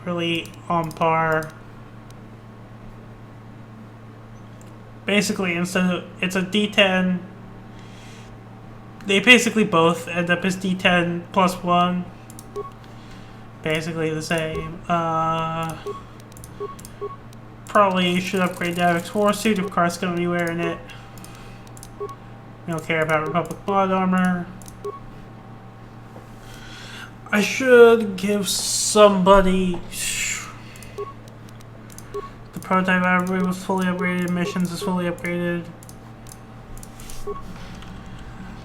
really on par. Basically, instead of it's a D10. They basically both end up as D10 +1. Basically the same. Probably should upgrade Davik's Warsuit if Karth's gonna be wearing it. We don't care about Republic Mod Armor. I should give somebody... The prototype library was fully upgraded, missions is fully upgraded.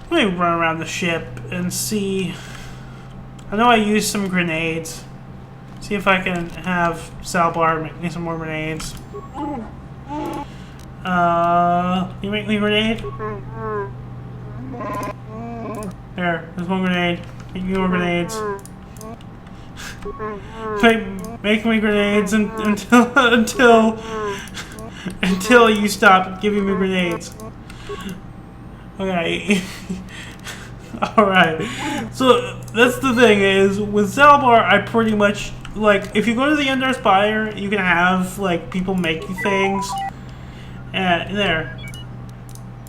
Let me run around the ship and see I know I used some grenades. See if I can have Zalbar make me some more grenades. You make me a grenade? There's one grenade. Make me more grenades. Make me grenades until you stop giving me grenades. Okay. Alright. So that's the thing is with Zalbar I pretty much like if you go to the Ender Spire you can have like people make you things. And there.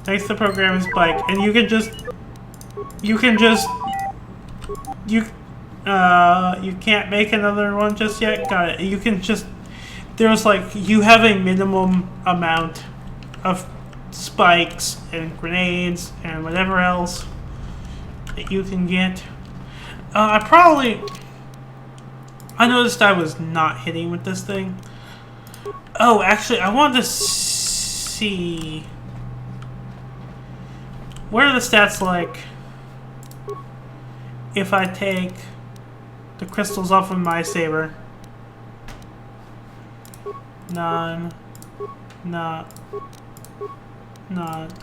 Thanks to programming Spike. And you can't make another one just yet? Got it. You can just there's like you have a minimum amount of spikes and grenades and whatever else that you can get. I noticed I was not hitting with this thing. Oh, actually, I wanted to see what are the stats like if I take the crystals off of my saber. None. Not.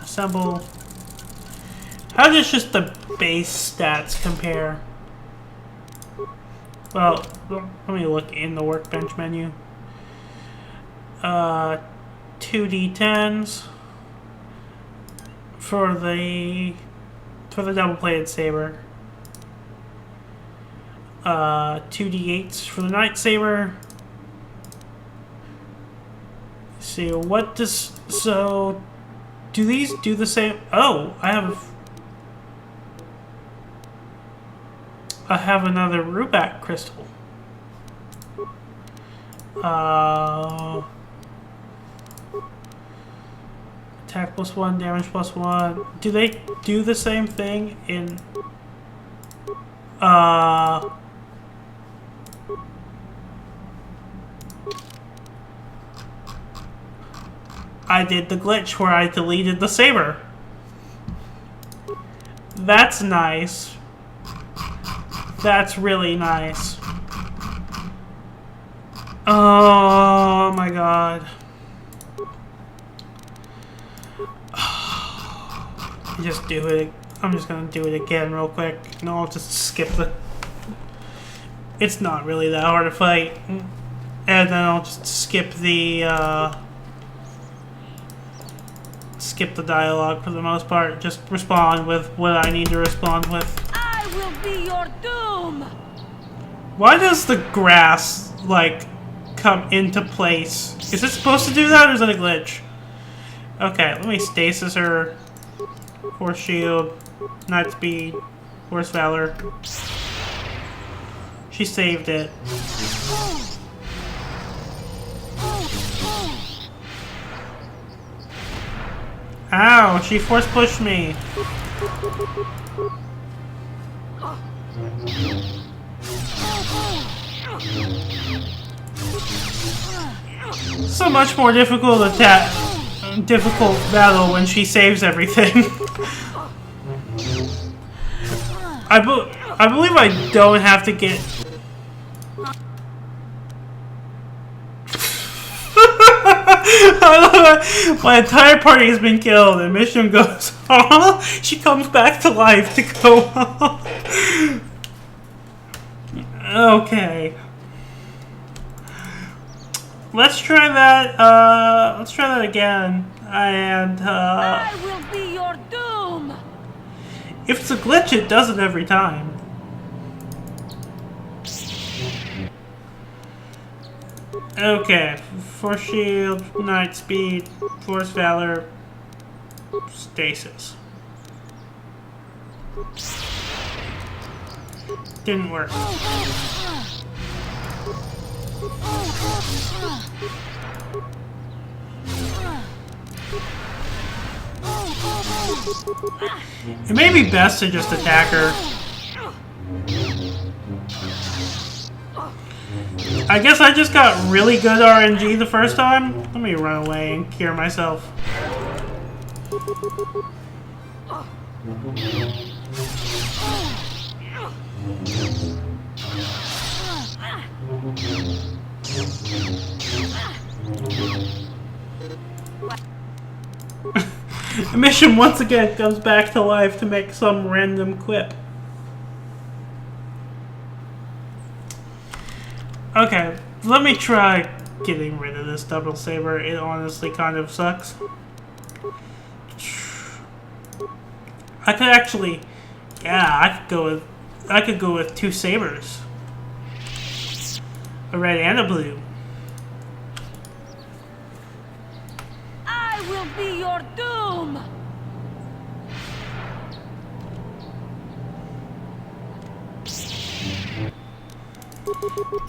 Assemble. How does just the base stats compare? Well, let me look in the workbench menu. 2d10s for the double-bladed saber. 2d8s for the night saber. Let's see what does so. Do these do the same? Oh, I have another Rubat crystal. Attack +1, damage +1. Do they do the same thing in I did the glitch where I deleted the saber. That's nice. That's really nice. Oh my god. Just do it. I'm just gonna do it again real quick. No, I'll just skip the... It's not really that hard to fight. And then I'll just skip the dialogue for the most part. Just respond with what I need to respond with. I will be your doom! Why does the grass, like, come into place? Is it supposed to do that, or is it a glitch? Okay, let me stasis her. Force shield. Night speed. Force valor. She saved it. Ow, she force pushed me. So much more difficult battle when she saves everything. I believe I don't have to get... My entire party has been killed and mission goes on. She comes back to life to go on. Okay. Let's try that again. And I will be your doom. If it's a glitch, it does it every time. Okay, force shield, night speed, force valor, stasis. Didn't work. It may be best to just attack her. I guess I just got really good RNG the first time. Let me run away and cure myself. The mission once again comes back to life to make some random quip. Okay, let me try getting rid of this double saber. It honestly kind of sucks. I could actually, yeah, I could go with 2 sabers, a red and a blue. I will be your doom!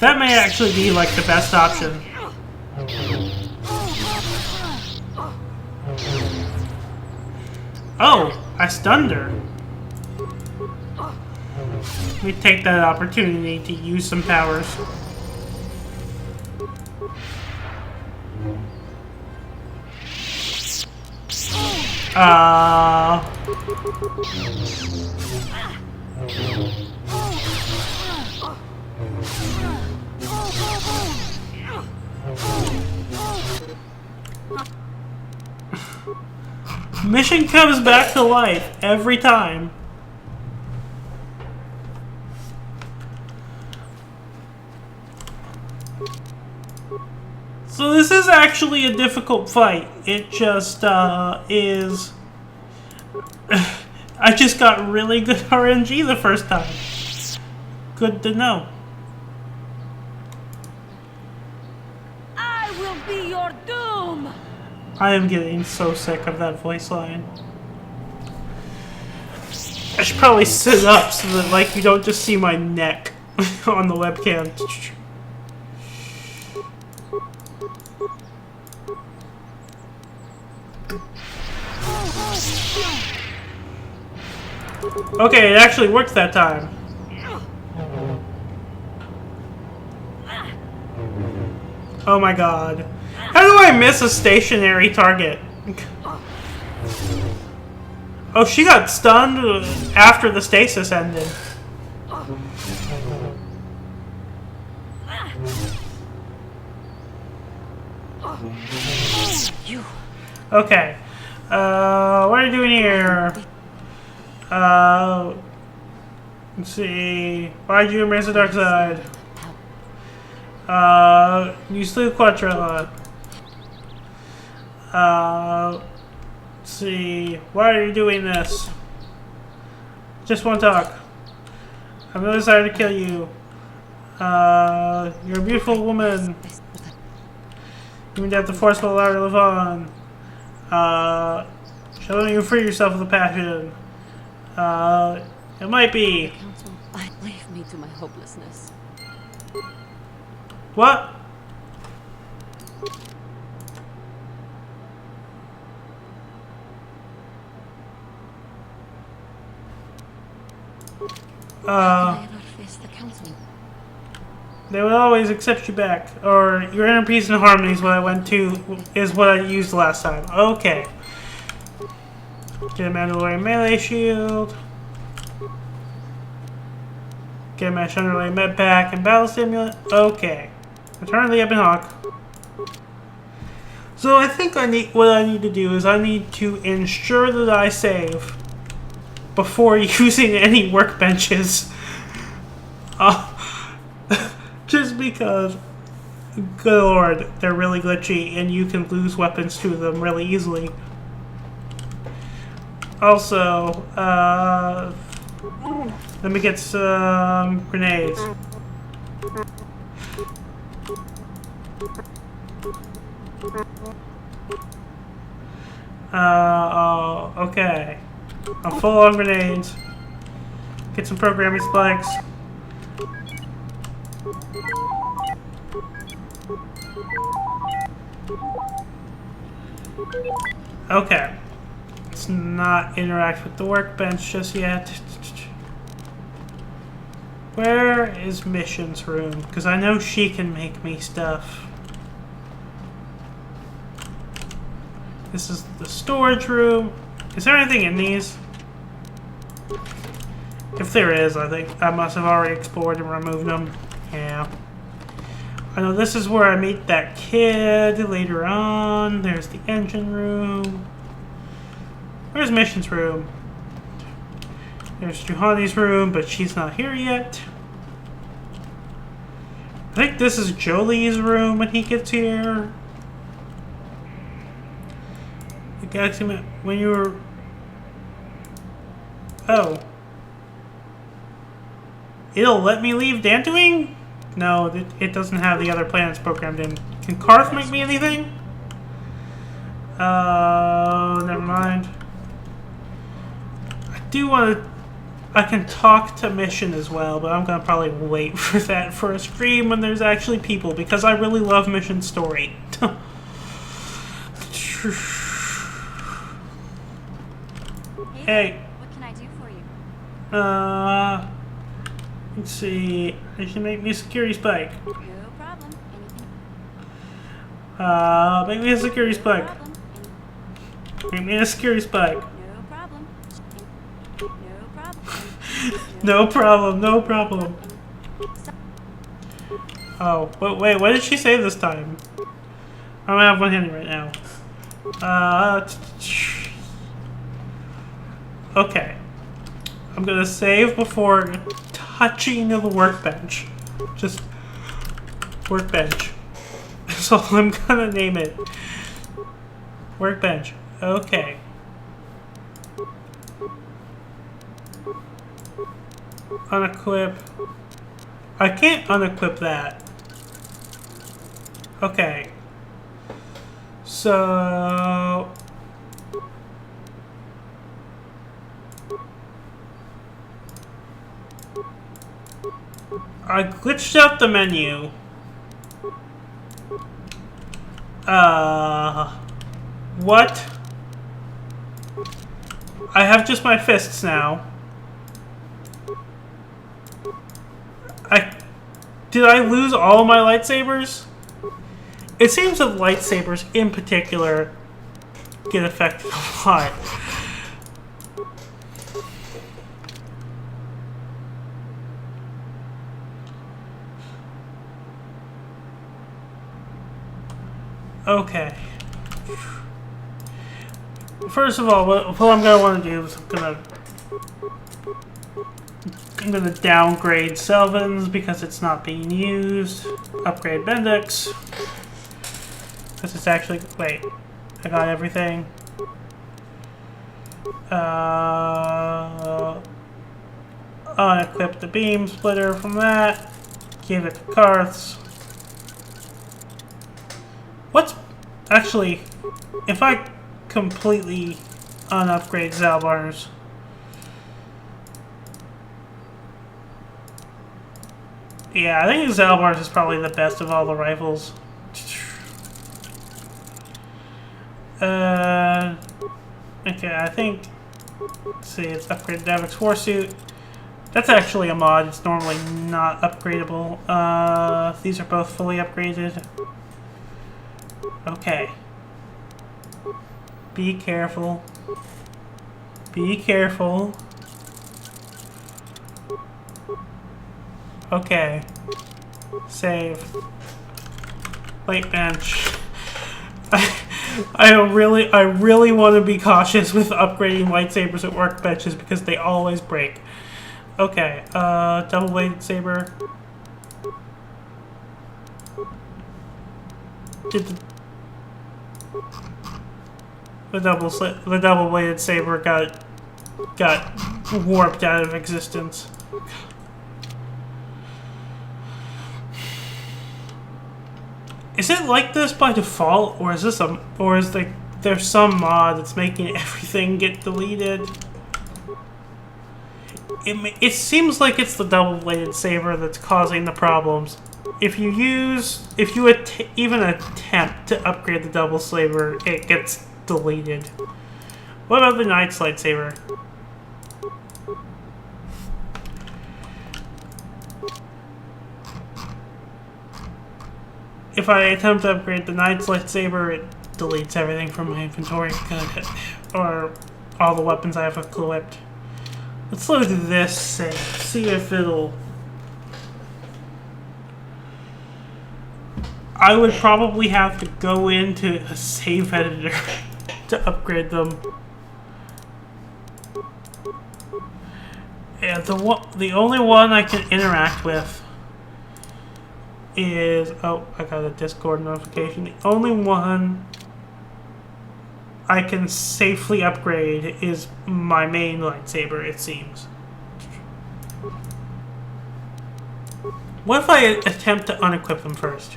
That may actually be like the best option. Oh, I stunned her. Let me take that opportunity to use some powers. Mission comes back to life every time. So this is actually a difficult fight. It just is. I just got really good RNG the first time. Good to know. I will be your doom! I am getting so sick of that voice line. I should probably sit up so that like you don't just see my neck on the webcam. Okay, it actually worked that time. Oh my god. How do I miss a stationary target? Oh, she got stunned after the stasis ended. Okay. What are you doing here? Let's see. Why'd you embrace the dark side? You slew Quattrella. Let's see. Why are you doing this? Just want to talk. I'm really sorry to kill you. You're a beautiful woman. You mean that the force will allow you to live on. Shall you free yourself of the passion? It might be. Council, leave me to my hopelessness. What? I ever face the council? They would always accept you back. Or your inner peace and harmony is what I went to, is what I used last time. Okay. Get a Mandalorian melee shield. Get a Mesh Underlay med pack and battle stimulant. Okay. Return to the Ebon Hawk. So I think what I need to do is I need to ensure that I save before using any workbenches. Just because, good lord, they're really glitchy and you can lose weapons to them really easily. Also, let me get some grenades. Okay. I'm full on grenades. Get some programming spikes. Okay. Let's not interact with the workbench just yet. Where is Mission's room? Because I know she can make me stuff. This is the storage room. Is there anything in these? If there is, I think I must have already explored and removed them. Yeah. I know this is where I meet that kid later on. There's the engine room. Where's Mission's room? There's Juhani's room, but she's not here yet. I think this is Jolie's room when he gets here. The Galaxy Map, when you were... Oh. It'll let me leave Dantooine? No, it doesn't have the other planets programmed in. Can Karth make me anything? Never mind. I do want to... I can talk to Mission as well, but I'm going to probably wait for that for a stream when there's actually people, because I really love Mission's story. Hey. What can I do for you? Let's see. I should make me a security spike. No problem. Anything? Make me a security No spike. problem. Make me a security spike. No problem. No problem. No problem, no problem. Oh, wait, what did she say this time? I don't have one handy right now. Okay. I'm gonna save before touching the workbench. Just workbench. So I'm gonna name it workbench. Okay. Unequip. I can't unequip that. Okay. So... I glitched out the menu. What? I have just my fists now. Did I lose all my lightsabers? It seems that lightsabers in particular get affected a lot. Okay. First of all, what I'm gonna want to do is I'm gonna downgrade Selvins because it's not being used. Upgrade Bendix because it's actually wait. I got everything. Unequip the beam splitter from that. Give it to Karth's. What's actually if I completely unupgrade Zalbar's? Yeah, I think Zalbar's is probably the best of all the rifles. Okay, I think... Let's see, it's upgraded Davix Warsuit. That's actually a mod, it's normally not upgradable. These are both fully upgraded. Okay. Be careful. Be careful. Okay. Save. Plate bench. I really want to be cautious with upgrading lightsabers at workbenches because they always break. Okay, double-bladed saber. Did the double-bladed saber got warped out of existence. Is it like this by default, or is this there's some mod that's making everything get deleted? It seems like it's the double-bladed saber that's causing the problems. If you even attempt to upgrade the double saber, it gets deleted. What about the Knight's lightsaber? If I attempt to upgrade the Knight's lightsaber, it deletes everything from my inventory, or all the weapons I have equipped. Let's load this and see if it'll... I would probably have to go into a save editor to upgrade them. Yeah, the only one I can interact with is... Oh, I got a Discord notification. The only one I can safely upgrade is my main lightsaber, it seems. What if I attempt to unequip them first?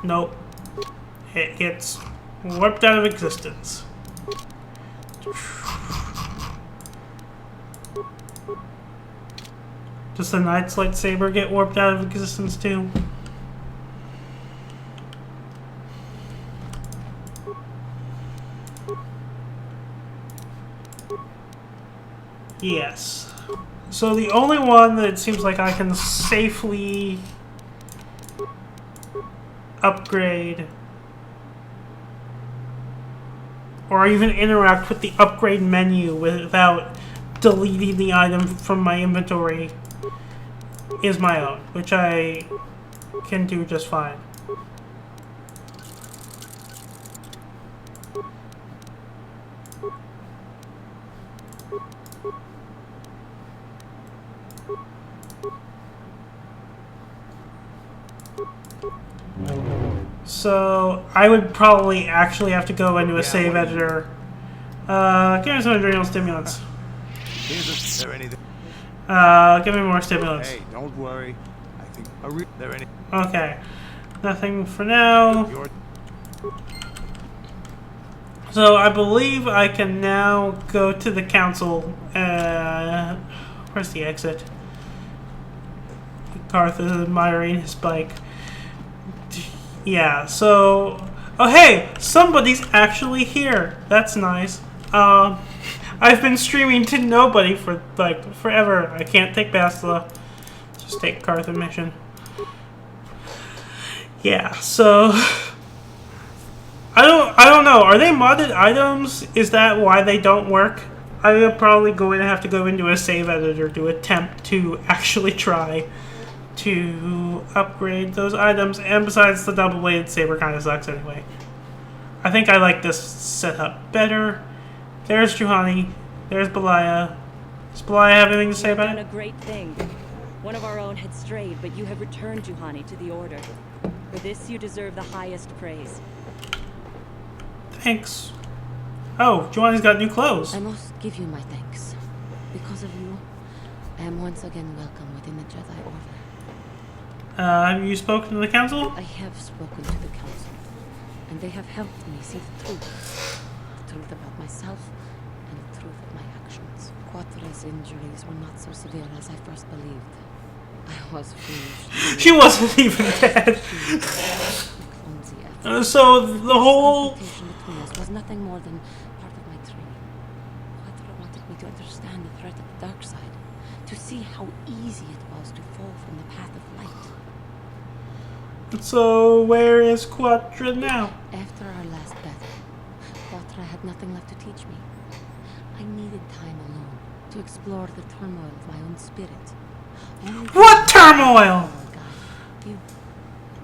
Nope. It gets warped out of existence. Does the Knight's lightsaber get warped out of existence too? Yes. So the only one that it seems like I can safely upgrade or even interact with the upgrade menu without deleting the item from my inventory is my own, which I can do just fine. So I would probably actually have to go into a save editor. Give me some adrenal stimulants. Is there anything? Give me more stimulants. Hey, don't worry. I think there any. Okay, nothing for now. So I believe I can now go to the council. Where's the exit? Garth is admiring his bike. Yeah, so... Oh, hey! Somebody's actually here! That's nice. I've been streaming to nobody for, like, forever. I can't take Bastila. Just take Cartha mission. Yeah, so... I don't know. Are they modded items? Is that why they don't work? I am probably going to have to go into a save editor to attempt to actually try to upgrade those items, and besides, the double-bladed saber kind of sucks anyway. I think I like this setup better. There's Juhani. There's Belaya. Does Belaya have anything to say about You've it? done a great thing. One of our own had strayed, but you have returned Juhani to the Order. For this, you deserve the highest praise. Thanks. Oh, Juhani's got new clothes. I must give you my thanks. Because of you, I am once again welcome within the Jedi Order. Have you spoken to the council? I have spoken to the council, and they have helped me see the truth. The truth about myself, and the truth of my actions. Quatre's injuries were not so severe as I first believed. I was foolish. She wasn't even dead. So the whole... This confrontation between us was nothing more than part of my training. Quatre wanted me to understand the threat of the dark side, to see how easy it was to fall from the path of light. So where is Quatre now? After our last battle, Quatre had nothing left to teach me. I needed time alone to explore the turmoil of my own spirit. Only What turmoil? you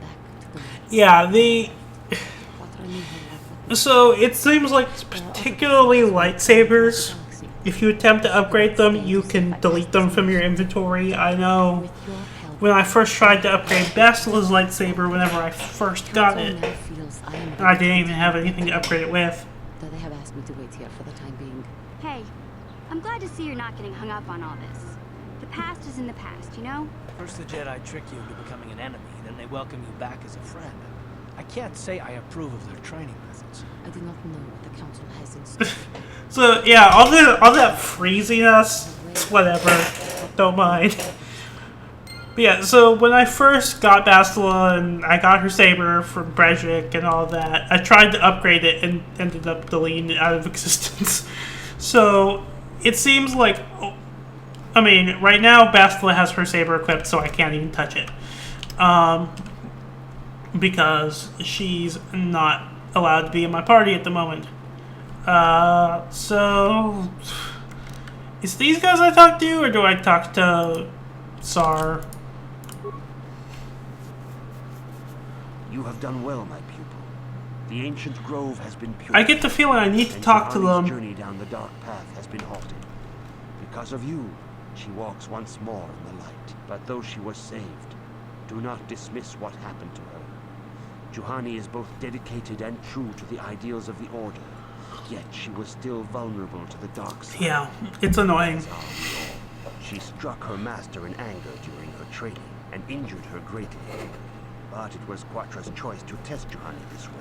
back to the light. Yeah, the... Quatre knew her love. So it seems like particularly lightsabers, if you attempt to upgrade them, you can delete them from your inventory. I know With your help, when I first tried to upgrade Bastila's lightsaber, whenever I first got Council it, now feels I am I didn't even have anything to upgrade it with. Though they have asked me to wait here for the time being. Hey, I'm glad to see you're not getting hung up on all this. The past is in the past, you know? First the Jedi trick you into becoming an enemy, then they welcome you back as a friend. I can't say I approve of their training methods. I do not know what the council has in store. So yeah, all that freeziness, it's whatever. Don't mind. But yeah, so when I first got Bastila and I got her saber from Brejik and all that, I tried to upgrade it and ended up deleting it out of existence. So it seems like, I mean, right now Bastila has her saber equipped, so I can't even touch it. Because she's not allowed to be in my party at the moment. So Is these guys I talk to, or do I talk to Sar? You have done well, my pupil. The ancient grove has been purified. I get the feeling I need to talk to them. Journey down the dark path has been halted. Because of you, she walks once more in the light. But though she was saved, do not dismiss what happened to her. Juhani is both dedicated and true to the ideals of the Order, yet she was still vulnerable to the dark side. Yeah, it's annoying. She struck her master in anger during her training and injured her greatly. But it was Quatra's choice to test Juhani this way.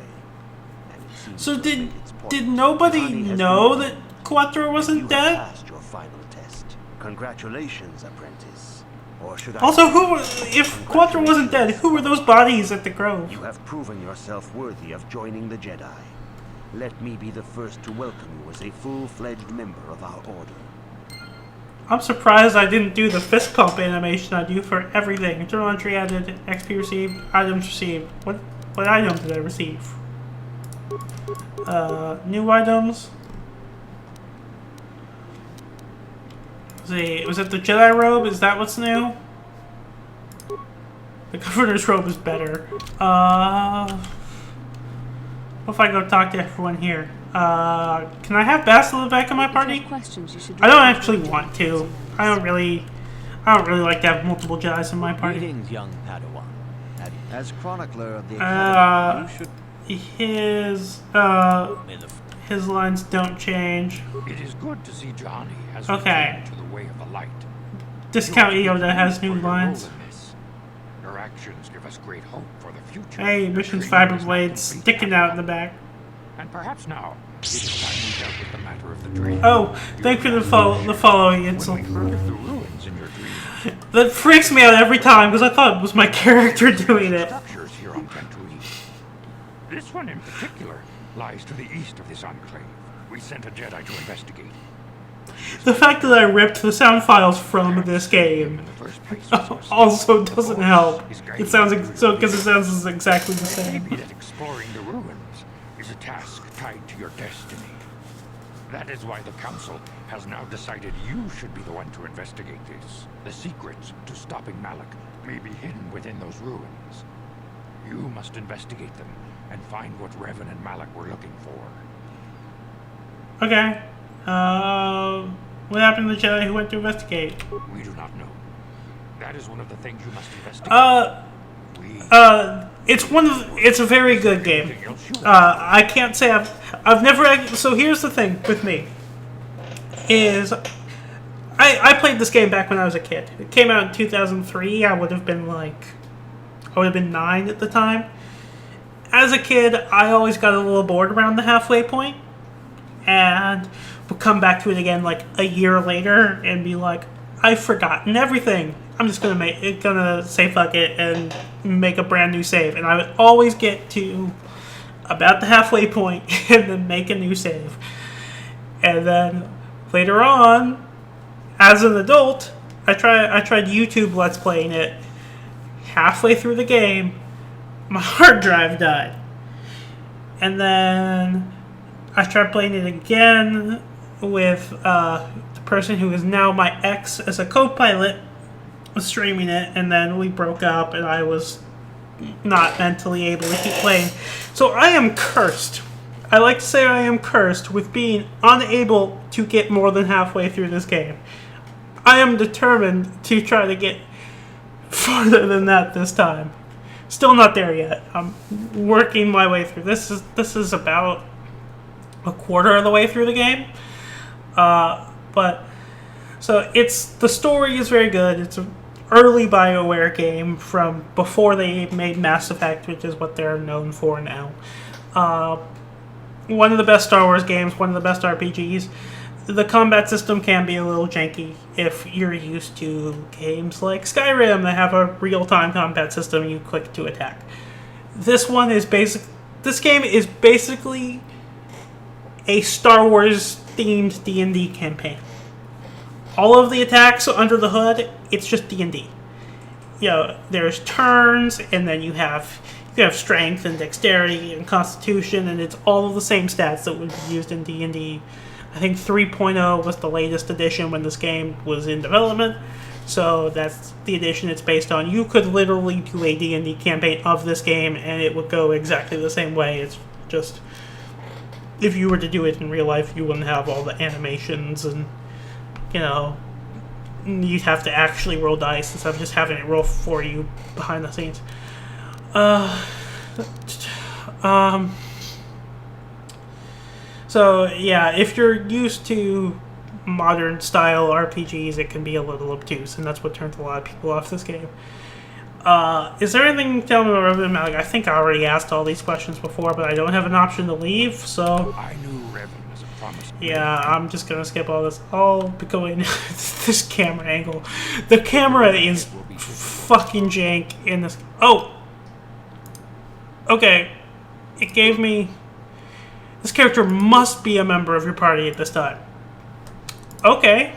And it seems So to have made its point. did nobody Juhani has know been that Quattro wasn't you dead? have passed your final test. Congratulations, apprentice. Or should I Also, if Quattro wasn't dead, who were those bodies at the Grove? You have proven yourself worthy of joining the Jedi. Let me be the first to welcome you as a full-fledged member of our Order. I'm surprised I didn't do the fist pump animation I do for everything. Journal entry added, XP received, items received. What item did I receive? New items. Was it the Jedi robe? Is that what's new? The governor's robe is better. What if I go talk to everyone here? Can I have Basil back in my party? I don't actually want to. I don't really like to have multiple Jedis in my party. Greetings, young Padawan. As chronicler of the Academy, you should... His lines don't change. It is good to see Johnny has Okay. returned to the way of the light. Discount Yoda has new lines. Your actions give us great hope for the future. Hey, Mission's fiber blades sticking out in the back. And perhaps now, it is time we dealt with the matter of the dream. Oh, thank you for the following insult. When we heard of the ruins in your dream, That freaks me out every time because I thought it was my character doing it. structures here on Tatooine. This one in particular lies to the east of this enclave. We sent a Jedi to investigate. The fact that I ripped the sound files from this game also doesn't help. It sounds because it sounds exactly the same. Maybe that exploring the ruins is a task tied to your destiny. That is why the Council has now decided you should be the one to investigate this. The secrets to stopping Malak may be hidden within those ruins. You must investigate them and find what Revan and Malak were looking for. Okay. What happened to the Jedi who went to investigate? We do not know. That is one of the things you must investigate. It's a very good game. I can't say I've never. So here's the thing with me. Is I played this game back when I was a kid. It came out in 2003. I would have been 9 at the time. As a kid, I always got a little bored around the halfway point, and would come back to it again like a year later and be like, I've forgotten everything. I'm just gonna say fuck it and make a brand new save. And I would always get to about the halfway point and then make a new save. And then later on, as an adult, I tried YouTube Let's Playing it. Halfway through the game, my hard drive died. And then I tried playing it again with the person who is now my ex as a co-pilot, streaming it, and then we broke up and I was not mentally able to keep playing. So I am cursed. I like to say I am cursed with being unable to get more than halfway through this game. I am determined to try to get farther than that this time. Still not there yet. I'm working my way through. This is about a quarter of the way through the game. But so the story is very good. It's an early BioWare game from before they made Mass Effect, which is what they're known for now. One of the best Star Wars games, one of the best RPGs. The combat system can be a little janky if you're used to games like Skyrim that have a real-time combat system you click to attack. This game is basically a Star Wars themed D&D campaign. All of the attacks under the hood, it's just D&D. You know, there's turns, and then you have strength and dexterity and constitution, and it's all of the same stats that would be used in D&D. I think 3.0 was the latest edition when this game was in development. So that's the edition it's based on. You could literally do a D&D campaign of this game and it would go exactly the same way. It's just, if you were to do it in real life, you wouldn't have all the animations and, you know, you'd have to actually roll dice instead of just having it roll for you behind the scenes. So yeah, if you're used to modern style RPGs, it can be a little obtuse, and that's what turns a lot of people off this game. Is there anything to tell me about Revan Malik? I think I already asked all these questions before, but I don't have an option to leave, so... I knew Revan was a promised... Yeah, I'm just gonna skip all this. I'll be going... this camera angle. The camera is fucking jank in this... Oh! Okay. It gave me... This character must be a member of your party at this time. Okay.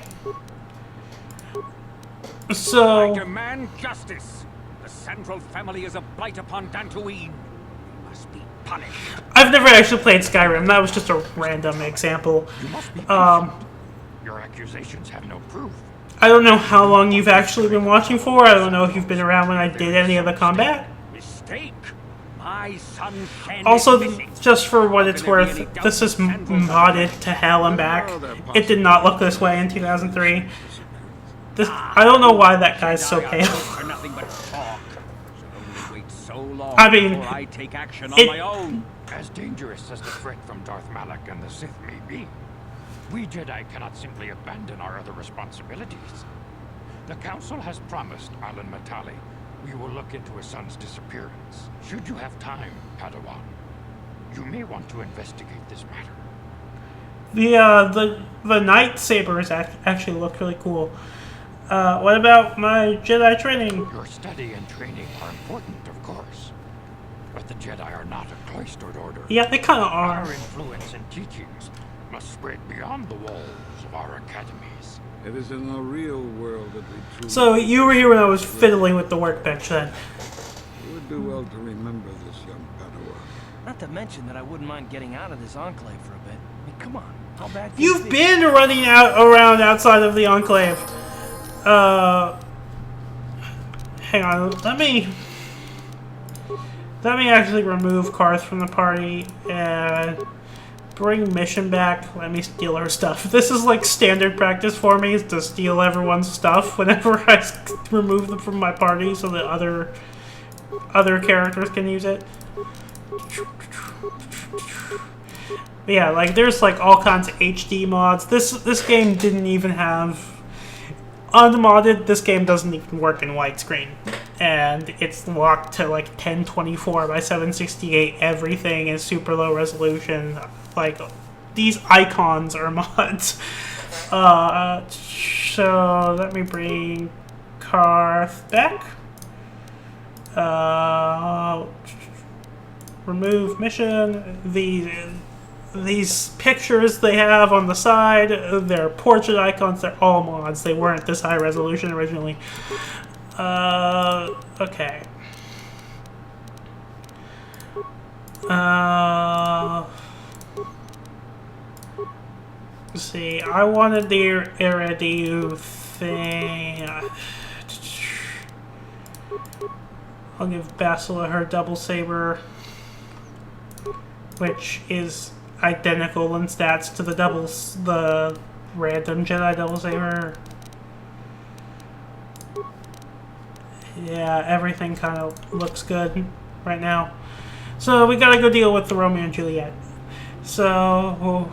So... I demand justice. The Central family is a blight upon Dantooine. They must be punished. I've never actually played Skyrim. That was just a random example. You must be Your accusations have no proof. I don't know how long you've actually been watching for. I don't know if you've been around when I did any of the combat. Mistake. My son Shen Also, is missing. just for what it's worth, this is modded to hell and back. It did not look this way in 2003. This, I don't know why that guy's so pale. I mean, I take action on my own. As dangerous as the threat from Darth Malak and the Sith may be, we Jedi cannot simply abandon our other responsibilities. The Council has promised Alan Matali we will look into his son's disappearance. Should you have time, Padawan, you may want to investigate this matter. The lightsabers actually look really cool. What about my Jedi training? Your study and training are important, of course, but the Jedi are not a cloistered order. Yeah, they kind of are. Our influence and teachings must spread beyond the walls of our academies. It is in the real world that we truly... So you were here when I was fiddling with the workbench then. You would do well to remember this, young Padawan. Not to mention that I wouldn't mind getting out of this enclave for a bit. I mean, come on, how bad can You've it be? been running around outside of the Enclave. Hang on, let me actually remove Karth from the party and bring Mission back. Let me steal her stuff. This is like standard practice for me, is to steal everyone's stuff whenever I remove them from my party so that other characters can use it. But yeah, like there's like all kinds of HD mods. This game didn't even have unmodded. This game doesn't even work in widescreen, and it's locked to like 1024 by 768. Everything is super low resolution. Like these icons are mods. So let me bring Karth back. Remove mission. These pictures they have on the side, they're portrait icons, they're all mods. They weren't this high resolution originally. Okay. Let's see, I wanted the Iridiu thing. I'll give Basila her double saber, which is identical in stats to the random Jedi double saber. Yeah, everything kind of looks good right now. So we gotta go deal with the Romeo and Juliet. So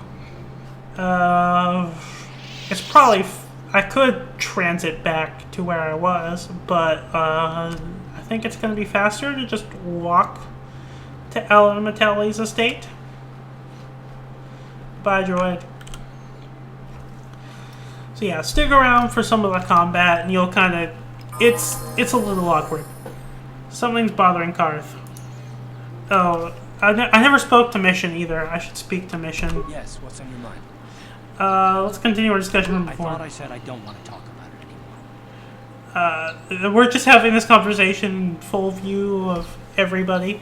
it's probably I could transit back to where I was, but I think it's gonna be faster to just walk to Alan Matali's estate. Bye, droid. So yeah, stick around for some of the combat, and you'll kind of... It's a little awkward. Something's bothering Karth. Oh, I never spoke to Mission either. I should speak to Mission. Yes, what's on your mind? Let's continue our discussion from before. I thought I said I don't want to talk about it anymore. We're just having this conversation full view of everybody.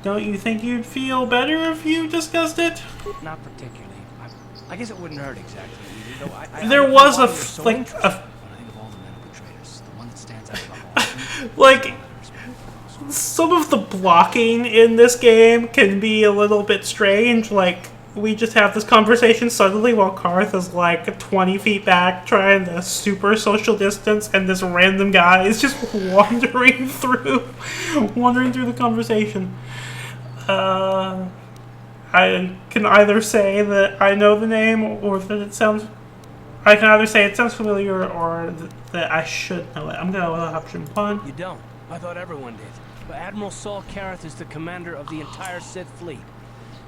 Don't you think you'd feel better if you discussed it? Not particularly. I guess it wouldn't hurt exactly. Though I There don't was know a why you're f- so like interested. a When I think of all the men who betrayed us, the one that stands out the most. like some of the blocking in this game can be a little bit strange. Like we just have this conversation suddenly while Karth is like 20 feet back trying to super social distance, and this random guy is just wandering through the conversation. I can either say that I know the name, or that it sounds... I can either say it sounds familiar, or that I should know it. I'm going to go with option 1. You don't. I thought everyone did. But Admiral Saul Karath is the commander of the entire Sith fleet.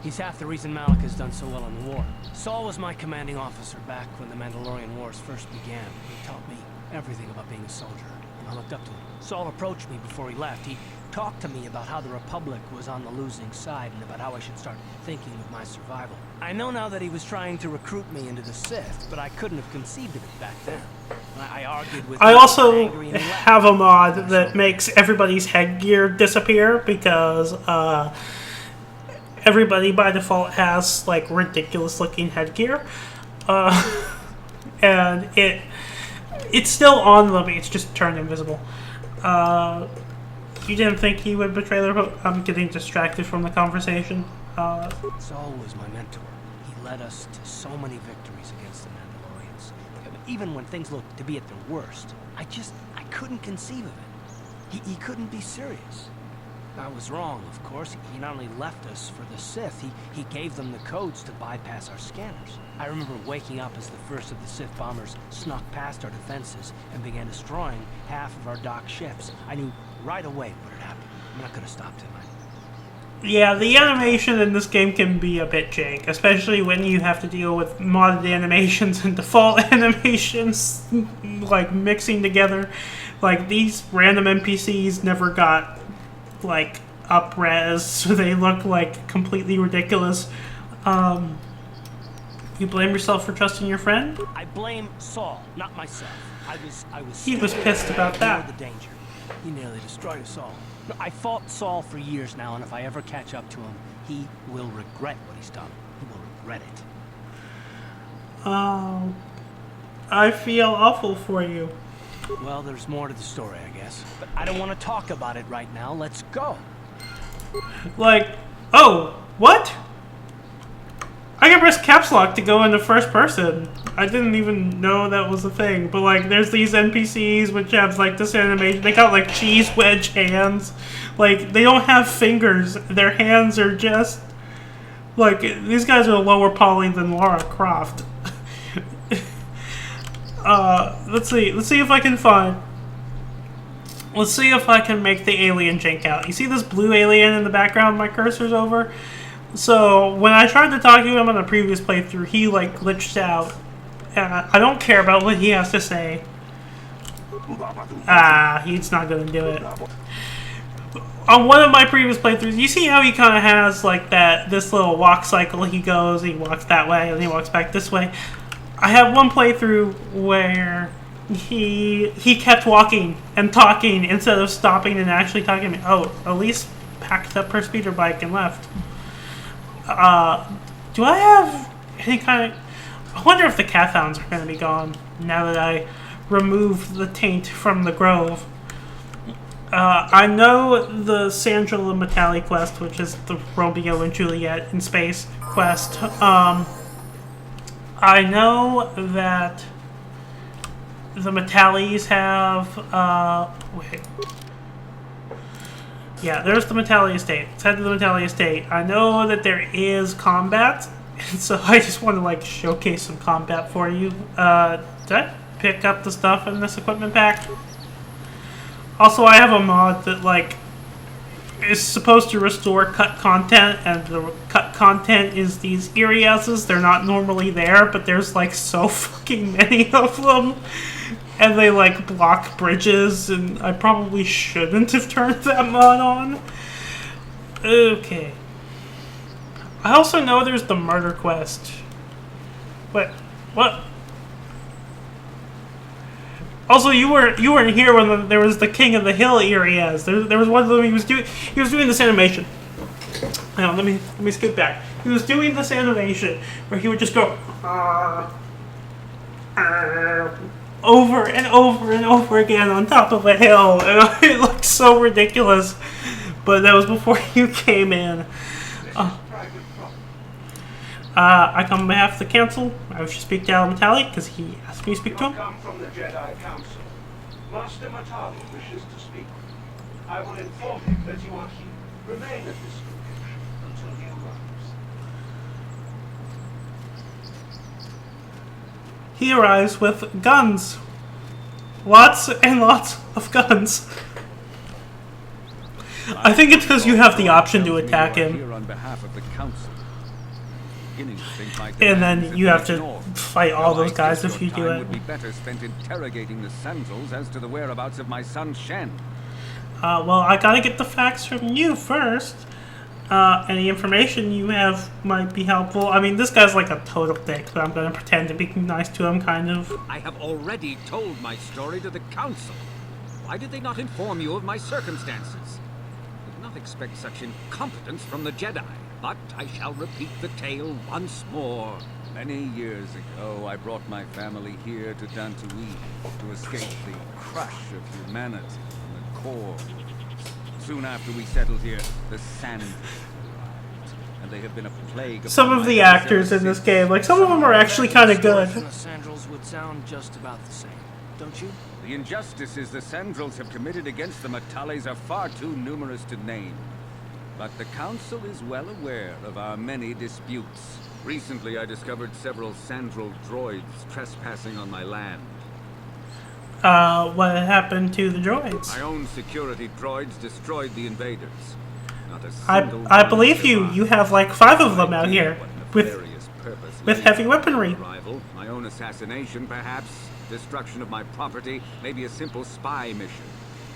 He's half the reason Malak has done so well in the war. Saul was my commanding officer back when the Mandalorian Wars first began. He taught me everything about being a soldier, and I looked up to him. Saul approached me before he left. He talked to me about how the Republic was on the losing side and about how I should start thinking of my survival. I know now that he was trying to recruit me into the Sith, but I couldn't have conceived of it back then. I argued with him, I also angry, and he left. have a mod that makes everybody's headgear disappear because everybody by default has like ridiculous looking headgear, and it's still on them. It's just turned invisible. You didn't think he would betray the Republic? I'm getting distracted from the conversation. Saul was my mentor. He led us to so many victories against the Mandalorians. Even when things looked to be at their worst, I couldn't conceive of it. He couldn't be serious. I was wrong, of course. He not only left us for the Sith, he gave them the codes to bypass our scanners. I remember waking up as the first of the Sith bombers snuck past our defenses and began destroying half of our docked ships. I knew right away what had happened. I'm not gonna stop him. Yeah, the animation in this game can be a bit jank, especially when you have to deal with modded animations and default animations, like, mixing together. Like, these random NPCs never got, like, up-res, so they look, like, completely ridiculous. You blame yourself for trusting your friend? I blame Saul, not myself. He was pissed about that. The danger. He nearly destroyed us all. I fought Saul for years now, and if I ever catch up to him, he will regret what he's done. He will regret it. I feel awful for you. Well, there's more to the story, I guess. But I don't want to talk about it right now. Let's go. Like, oh, what? I can press caps lock to go into first person. I didn't even know that was a thing. But like, there's these NPCs which have like this animation. They got like cheese wedge hands. Like, they don't have fingers. Their hands are just like, these guys are lower poly than Lara Croft. Let's see if I can find. Let's see if I can make the alien jank out. You see this blue alien in the background my cursor's over? So, when I tried to talk to him on a previous playthrough, he, like, glitched out. And I don't care about what he has to say. He's not gonna do it. On one of my previous playthroughs, you see how he kind of has, like, this little walk cycle. He goes, he walks that way, and he walks back this way. I have one playthrough where he kept walking and talking instead of stopping and actually talking to me. Oh, Elise packed up her speeder bike and left. Do I have any kind of... I wonder if the Cathounds are going to be gone now that I remove the taint from the Grove. I know the Sandra Matali quest, which is the Romeo and Juliet in space quest. I know that the Matalis have... wait. Yeah, there's the Matali estate. Let's head to the Matali estate. I know that there is combat, and so I just want to like showcase some combat for you. Did I pick up the stuff in this equipment pack? Also, I have a mod that like is supposed to restore cut content, and the cut content is these Iriases. They're not normally there, but there's like so fucking many of them. And they, like, block bridges, and I probably shouldn't have turned that mod on. Okay. I also know there's the murder quest. Wait, what? Also, you weren't here when there was the King of the Hill areas. There was one of them he was doing this animation. Hang on, let me skip back. He was doing this animation where he would just go over and over and over again on top of a hill. And it looked so ridiculous. But that was before you came in. I come on behalf of the council. I wish to speak to Al Matali because he asked me to speak to him. Come from the Jedi Council. Master Matali wishes to speak. I will inform him that you are here. Remain at this location until he arrives. He arrives with guns. Lots and lots of guns. I think it's because you have the option to attack him. Here on behalf of the council. And then you have to fight all those guys if you do it. Would be better spent interrogating the Sandals as to the whereabouts of my son Shen. Well, I gotta get the facts from you first. Any information you have might be helpful. I mean, this guy's like a total dick, but I'm gonna pretend to be nice to him, kind of. I have already told my story to the council. Why did they not inform you of my circumstances? I did not expect such incompetence from the Jedi. But I shall repeat the tale once more. Many years ago, I brought my family here to Dantooine to escape the crush of humanity from the core. Soon after we settled here, the Sand arrived, and they have been a plague. Some of the actors in this game, like some of them are actually kind of good. The Sandrals would sound just about the same, don't you? The injustices the Sandrals have committed against the Matales are far too numerous to name. But the Council is well aware of our many disputes. Recently, I discovered several Sandral droids trespassing on my land. What happened to the droids? My own security droids destroyed the invaders. Not a single I believe you. You have like 5 of them out here with heavy weaponry. Arrival, my own assassination, perhaps. Destruction of my property, maybe a simple spy mission.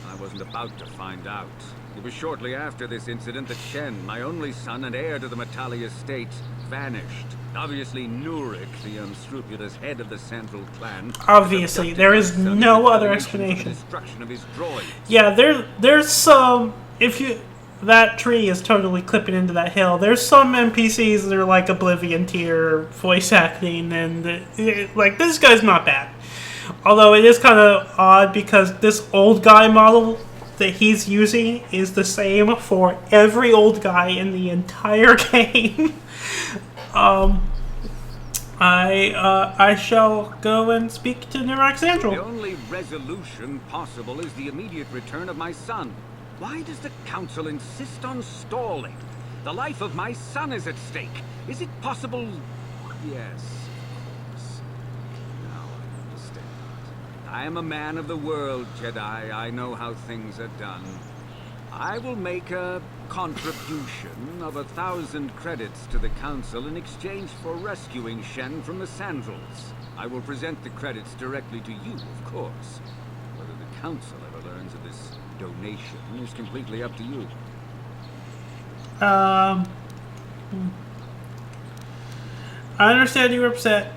I wasn't about to find out. It was shortly after this incident that Shen, my only son and heir to the Matali estate, vanished. Obviously, Nurik, the unscrupulous head of the Sandral clan. Obviously, there is no other explanation. Destruction of his droid. Yeah, there's some. If you that tree is totally clipping into that hill. There's some NPCs that are like Oblivion tier voice acting, and like this guy's not bad. Although it is kind of odd because this old guy model that he's using is the same for every old guy in the entire game. I shall go and speak to Nurak Sandral. The only resolution possible is the immediate return of my son. Why does the council insist on stalling? The life of my son is at stake. Is it possible? Yes, of course. Now I understand. I am a man of the world, Jedi. I know how things are done. I will make a contribution of 1,000 credits to the council in exchange for rescuing Shen from the Sandrals. I will present the credits directly to you, of course. Whether the council ever learns of this donation is completely up to you. I understand you were upset.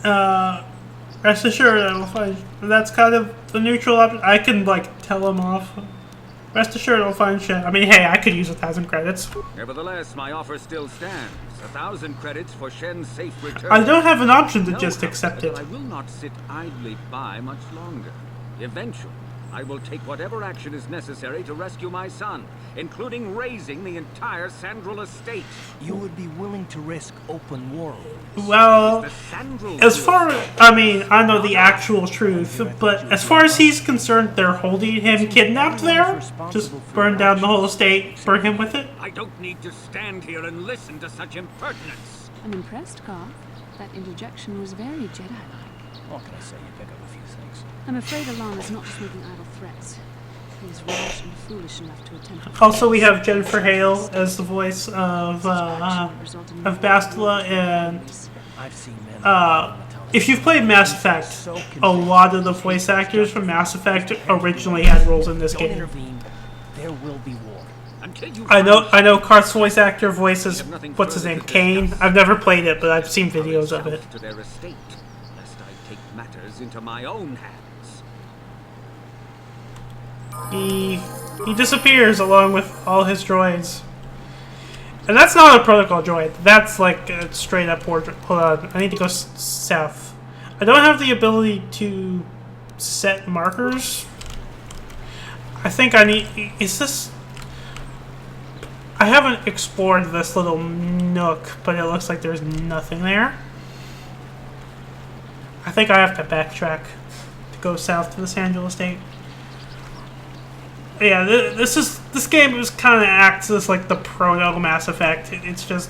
Rest assured, I will find. That's kind of the neutral option. I can like tell him off. Rest assured, I'll find Shen. I mean, hey, I could use 1,000 credits. Nevertheless, my offer still stands. 1,000 credits for Shen's safe return. I don't have an option to just accept it. I will not sit idly by much longer. Eventually, I will take whatever action is necessary to rescue my son, including raising the entire Sandral estate. You would be willing to risk open war? Well, as far as, I mean, I know the actual truth, but as far as he's concerned, they're holding him kidnapped there. Just burn down the whole estate, burn him with it. I don't need to stand here and listen to such impertinence. I'm impressed, Carl. That interjection was very Jedi-like. What can I say? You pick up a few things. I'm afraid Alana is not just making idle threats. He is rash and foolish enough to attempt. Also, we have Jennifer Hale as the voice of Bastila, and if you've played Mass Effect, a lot of the voice actors from Mass Effect originally had roles in this game. There will be war. I know Karth's voice actor voices what's his name, Kane. I've never played it, but I've seen videos of it. To their estate, lest I take matters into my own hands. He disappears along with all his droids. And that's not a protocol droid. That's like a straight up portrait. Hold on. I need to go south. I don't have the ability to set markers. I think I need... Is this... I haven't explored this little nook, but it looks like there's nothing there. I think I have to backtrack to go south to the Sandal Estate. Yeah, this game just kind of acts as like the proto Mass Effect. It's just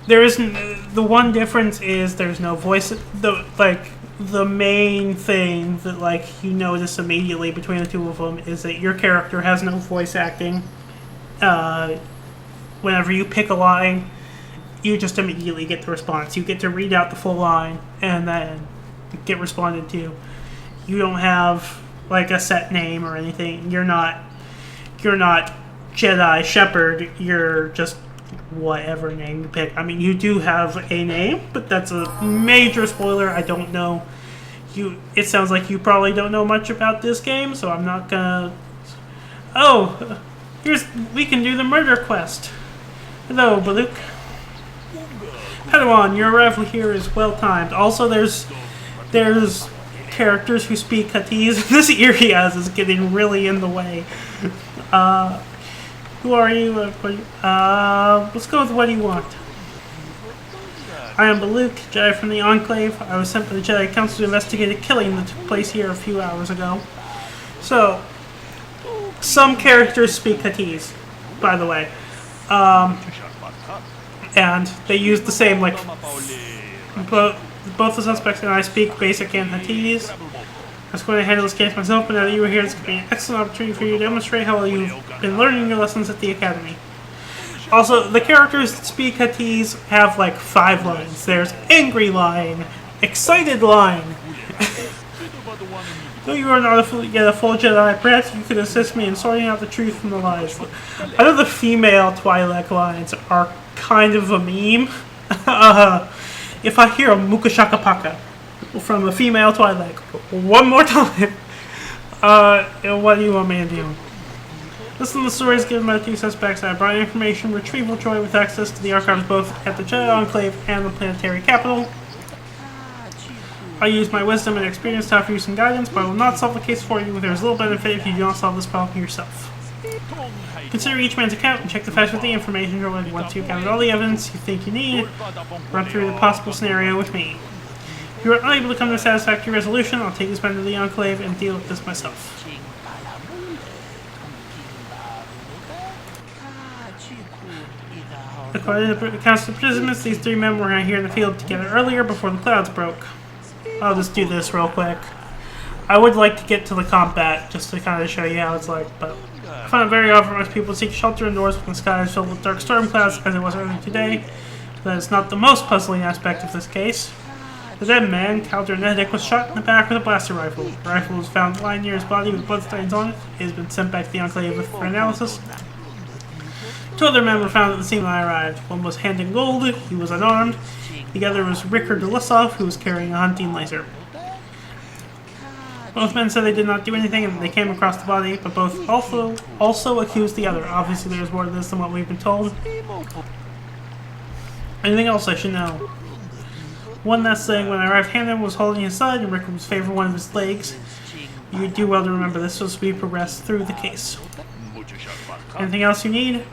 there isn't the one difference is there's no voice. The main thing that like you notice immediately between the two of them is that your character has no voice acting. Whenever you pick a line, you just immediately get the response. You get to read out the full line and then get responded to. You don't have like a set name or anything. You're not Jedi Shepherd. You're just whatever name you pick. I mean, you do have a name, but that's a major spoiler. I don't know. It sounds like you probably don't know much about this game, so I'm not gonna. Oh, we can do the murder quest. Hello, Baluk. Padawan, your arrival here is well timed. Also, there's characters who speak Huttese. This area is getting really in the way. Who are you? Let's go with what do you want? I am Baluk, Jedi from the Enclave. I was sent by the Jedi Council to investigate a killing that took place here a few hours ago. So, some characters speak Huttese, by the way. And they use the same, like, both the suspects and I speak basic and Huttese. I was going to handle this case myself, but now that you are here, this could be an excellent opportunity for you to demonstrate how well you've been learning your lessons at the Academy. Also, the characters that speak Huttese have like 5 lines. There's angry line, excited line. Though you are not yet a full Jedi, perhaps you could assist me in sorting out the truth from the lies. I know the female Twi'lek lines are kind of a meme. If I hear a Mukashakapaka from a female Twi'lek one more time, what do you want me to do? Listen to the stories given by the 2 suspects. I brought information retrieval droid with access to the archives both at the Jedi Enclave and the planetary capital. I use my wisdom and experience to offer you some guidance, but I will not solve the case for you. There is little benefit if you do not solve this problem yourself. Consider each man's account and check the facts with the information droid. Once you've gathered all the evidence you think you need, run through the possible scenario with me. If you are unable to come to a satisfactory resolution, I'll take this man to the Enclave and deal with this myself. According to the accounts of the participants, these 3 men were here in the field together earlier before the clouds broke. I'll just do this real quick. I would like to get to the combat just to kind of show you how it's like, but I find it very often most people seek shelter indoors when the sky is filled with dark storm clouds, as it was earlier today. That is not the most puzzling aspect of this case. The dead man, Calder Nedic, was shot in the back with a blaster rifle. The rifle was found lying near his body with bloodstains on it. It has been sent back to the Enclave for analysis. 2 other men were found at the scene when I arrived. One was Handing Gold, he was unarmed. The other was Rickard Delisov, who was carrying a hunting laser. Both men said they did not do anything and they came across the body, but both also accused the other. Obviously there's more to this than what we've been told. Anything else I should know? One last thing, when I arrived, Handing was holding his side and Rickard was favoring one of his legs. You do well to remember this as we progress through the case. Anything else you need?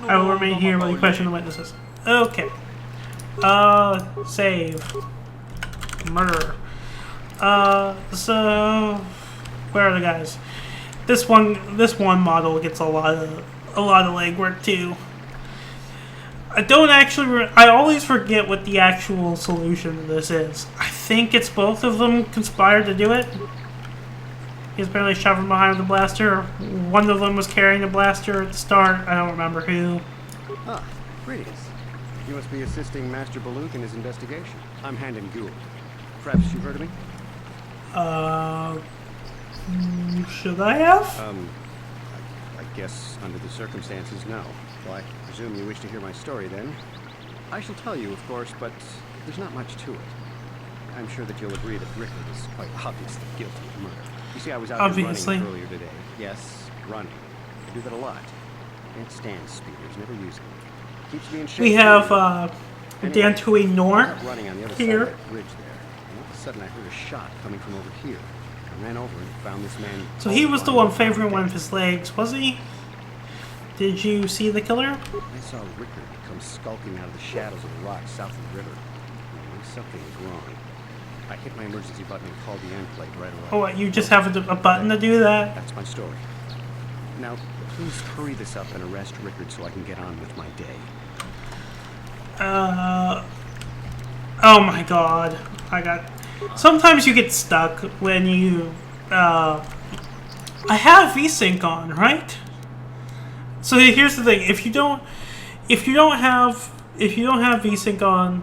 I will remain here while you question the witnesses. Okay. Save. Murder. So where are the guys? This one model gets a lot of legwork too. I always forget what the actual solution to this is. I think it's both of them conspired to do it. He's apparently shot from behind with a blaster. One of them was carrying a blaster at the start. I don't remember who. Ah, greetings. You must be assisting Master Baluk in his investigation. I'm Handing Gould. Perhaps you've heard of me? Should I have? I guess under the circumstances, no. Well, I presume you wish to hear my story then. I shall tell you, of course, but there's not much to it. I'm sure that you'll agree that Rickard is quite obviously guilty of murder. You see, I was out here running earlier today. Yes, running. I do that a lot. Can't stand speeders, never use them. Keeps me in shape. We have Anyway, Dantooine Nor running on the other here. side of that bridge there. And all of a sudden I heard a shot coming from over here. I ran over and found this man. So he was the one favoring one of his legs, was he? Did you see the killer? I saw Rickard come skulking out of the shadows of the rocks south of the river. I knew something was wrong. I hit my emergency button and called the end plate right away. Oh, what, you just have a button to do that? That's my story. Now, please hurry this up and arrest Rickard so I can get on with my day. Oh my god. Sometimes you get stuck when you, I have VSync on, right? So here's the thing, if you don't have VSync on,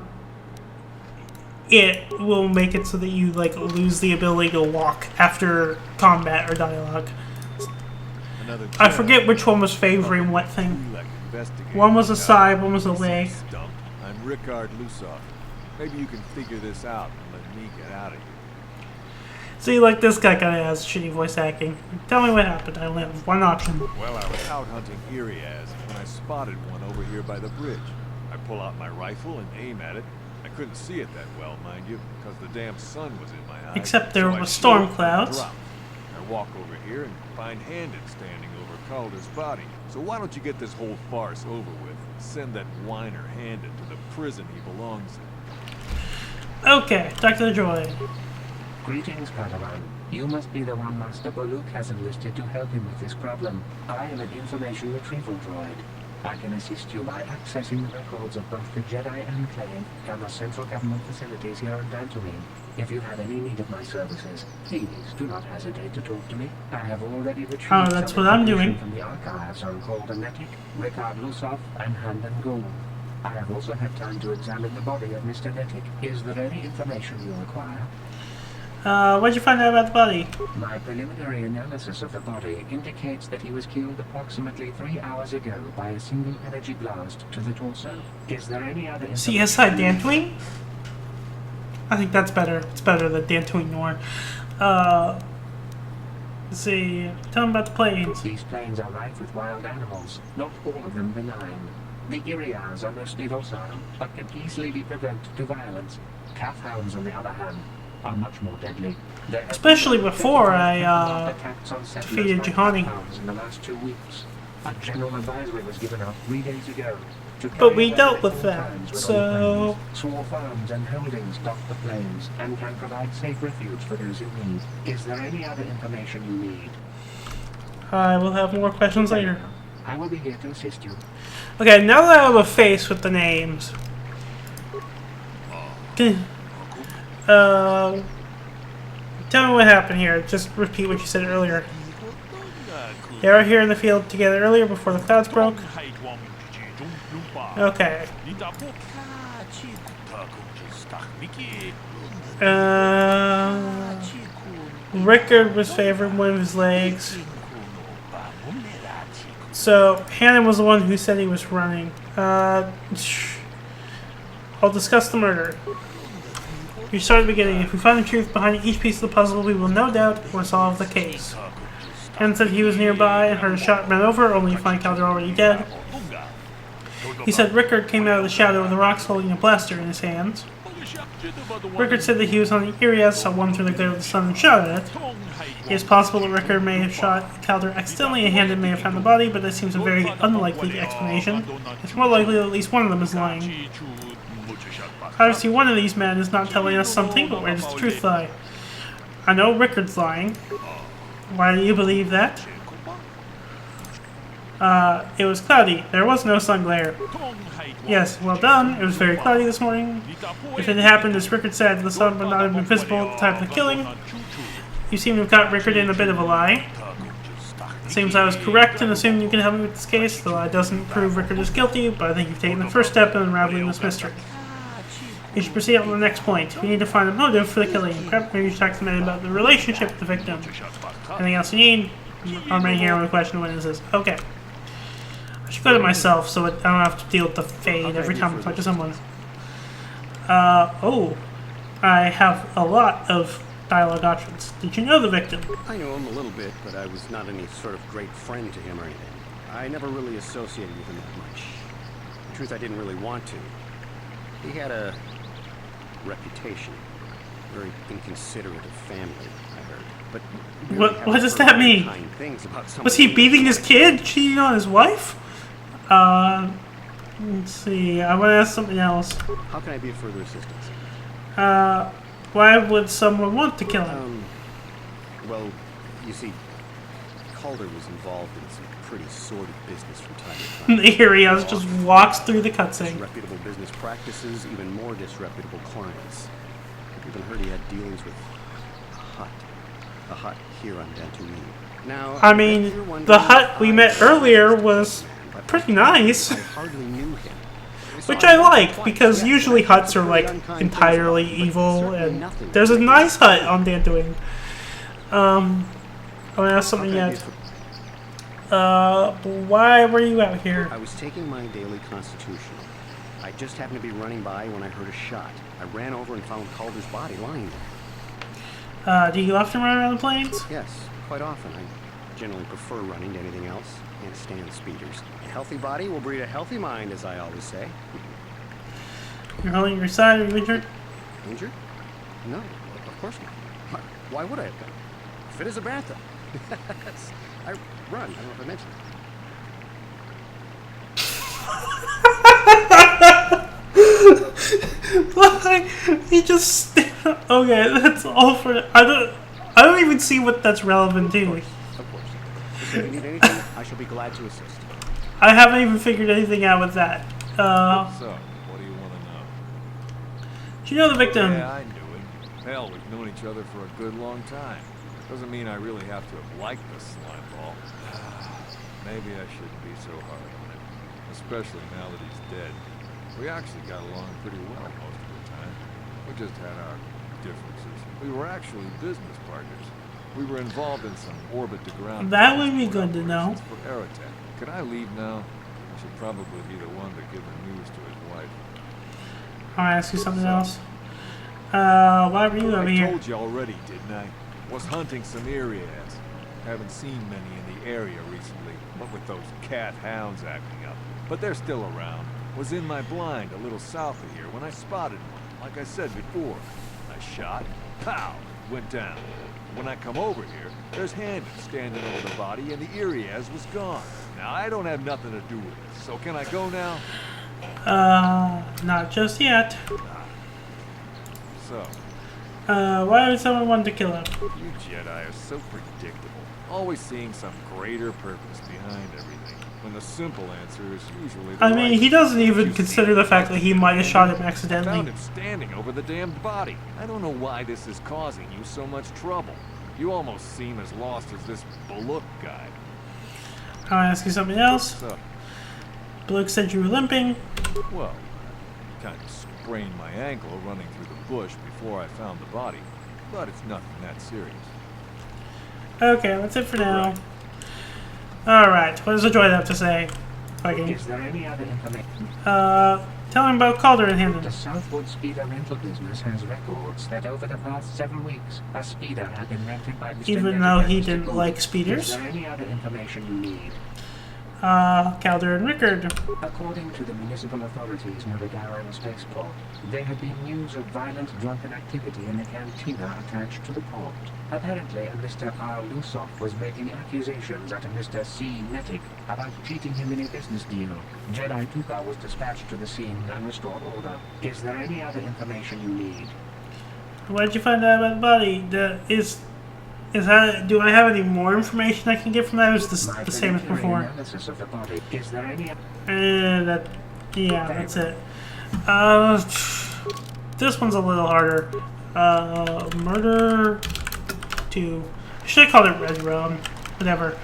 it will make it so that you like lose the ability to walk after combat or dialogue. I forget which one was favoring what thing. One was a side, one was a leg. I'm Rickard Lusoff. Maybe you can figure this out and let me get out of here. See, like this guy kind of has shitty voice acting. Tell me what happened. I only have one option. Well, I was out hunting Iriaz when I spotted one over here by the bridge. I pull out my rifle and aim at it. I couldn't see it that well, mind you, because the damn sun was in my eyes. Except there so were storm clouds. I walk over here and find Handed standing over Calder's body. So why don't you get this whole farce over with and send that whiner Handed to the prison he belongs in? Okay, Dr. Droid. Greetings, Padawan. You must be the one Master Boluk has enlisted to help him with this problem. I am an information retrieval droid. I can assist you by accessing the records of both the Jedi Enclave and the central government facilities here on Dantooine. If you have any need of my services, please do not hesitate to talk to me. I have already retrieved that's some what I'm doing. information from the archives on Calder Metic, Rickard Lusoff, and Handon Gould. I have also had time to examine the body of Mr. Netic. Is there any information you require? What'd you find out about the body? My preliminary analysis of the body indicates that he was killed approximately 3 hours ago by a single energy blast to the torso. Is there any other information? CSI Dantooine? I think that's better. It's better than Dantooine Nor. Let's see. Tell me about the planes. These planes are rife with wild animals, not all of them benign. The Iriaz are mostly docile, but can easily be provoked to violence. Calf hounds, on the other hand, are much more deadly. Especially before I defeated Juhani. In the last 2 weeks, a general advisory was given out 3 days ago. But we dealt with that, so... Small farms and holdings dot the plains and can provide safe refuge for those who need. Is there any other information you need? I will have more questions later. I will be here to assist you. Okay, now that I have a face with the names... tell me what happened here. Just repeat what you said earlier. They were here in the field together earlier before the clouds broke. Okay. Rickard was favoring one of his legs. So, Hannon was the one who said he was running. I'll discuss the murder. We start at the beginning. If we find the truth behind each piece of the puzzle, we will no doubt resolve the case. Hannon said he was nearby and heard a shot run over, only to find Calder already dead. He said Rickard came out of the shadow of the rocks holding a blaster in his hands. Rickard said that he was on the Iriaz, saw one through the glare of the sun and shot at it. It is possible that Rickard may have shot Calder accidentally and Handon may have found the body, but this seems a very unlikely explanation. It's more likely that at least one of them is lying. Obviously, one of these men is not telling us something, but where does the truth lie? I know Rickard's lying. Why do you believe that? It was cloudy. There was no sun glare. Yes, well done. It was very cloudy this morning. If it had happened as Rickard said, the sun would not have been visible at the time of the killing. You seem to have got Rickard in a bit of a lie. It seems I was correct in assuming you can help me with this case. The lie doesn't prove Rickard is guilty, but I think you've taken the first step in unraveling this mystery. You should proceed on to the next point. We need to find a motive for the killing. Perhaps maybe you should talk to the man about the relationship with the victim. Anything else you need? I'm right here with a question of witnesses. Okay. I should go to myself so I don't have to deal with the fade every time I talk to someone. I have a lot of dialogue options. Did you know the victim? I know him a little bit, but I was not any sort of great friend to him or anything. I never really associated with him that much. In truth, I didn't really want to. He had a reputation. Very inconsiderate of family, I heard. But really what does that mean? Was he beating his kid? Cheating on his wife? Let's see. I want to ask something else. How can I be of further assistance? Why would someone want to kill him? Well, you see, Calder was involved in some pretty sordid business from time to time. Here he is, just walks through the cutscene. Disreputable business practices, even more disreputable clients. I've even heard he had dealings with a hut here on Dantooine. Now, I mean, the hut we met earlier was pretty nice. I hardly knew him. Which I like, because usually huts are like entirely evil, and there's a nice hut on Dantooine. I want to ask something yet. Why were you out here? I was taking my daily constitutional. I just happened to be running by when I heard a shot. I ran over and found Calder's body lying there. Do you often run around the plains? Yes, quite often. I generally prefer running to anything else. Can't stand speeders. A healthy body will breed a healthy mind, as I always say. You're holding your side. Are you injured? Injured? No, of course not. Why would I have been? Fit as a bathtub. I run. I don't know if I mentioned it. He just... Okay, that's all for... I don't even see what that's relevant to. Of course. If you need anything, I shall be glad to assist. I haven't even figured anything out with that. So, what do you want to know? Do you know the victim? Yeah, I knew him. Hell, we've known each other for a good long time. Doesn't mean I really have to have liked the slime ball. Maybe I shouldn't be so hard on him. Especially now that he's dead. We actually got along pretty well most of the time. We just had our differences. We were actually business partners. We were involved in some orbit-to-ground... That would be good to know. ...for Aerotech. Can I leave now? I should probably be the one to give the news to his wife. I'll ask you something else. Why were you over here? I told you already, didn't I? Was hunting some Irias. Haven't seen many in the area recently, what with those cat hounds acting up. But they're still around. Was in my blind a little south of here when I spotted one, like I said before. I shot, pow, went down. When I come over here, there's Handy standing over the body and the Irias was gone. Now, I don't have nothing to do with it, so can I go now? Not just yet. So... why would someone want to kill him? You Jedi are so predictable. Always seeing some greater purpose behind everything. When the simple answer is usually the I mean, he doesn't even consider the fact that he might have shot him I accidentally. found him standing over the damned body. I don't know why this is causing you so much trouble. You almost seem as lost as this Baluk guy. I'll ask you something else. What's up? Baluk said you were limping. Well, I kind of sprained my ankle running through the bush before I found the body. But it's nothing that serious. Okay, that's it for now. Alright, what does the droid have to say? Is there any other information? Tell him about Calder and Hamden. The Southwood Speeder rental business has records that over the past several weeks, a speeder had been rented by Mr. Even though he didn't like speeders. Is there any other information you need? Calder and Rickard. According to the municipal authorities near the Garen spaceport, there had been news of violent drunken activity in the cantina attached to the port. Apparently, a Mr. R. Lusov was making accusations at a Mr. C. Netic about cheating him in a business deal. Jedi Tuka was dispatched to the scene and restored order. Is there any other information you need? Why did you find out about the body? Do I have any more information I can get from that? Or is this the same as before? Analysis of the body. Is there any... That's it. This one's a little harder. Murder 2. Should I call it Red Rum? Whatever.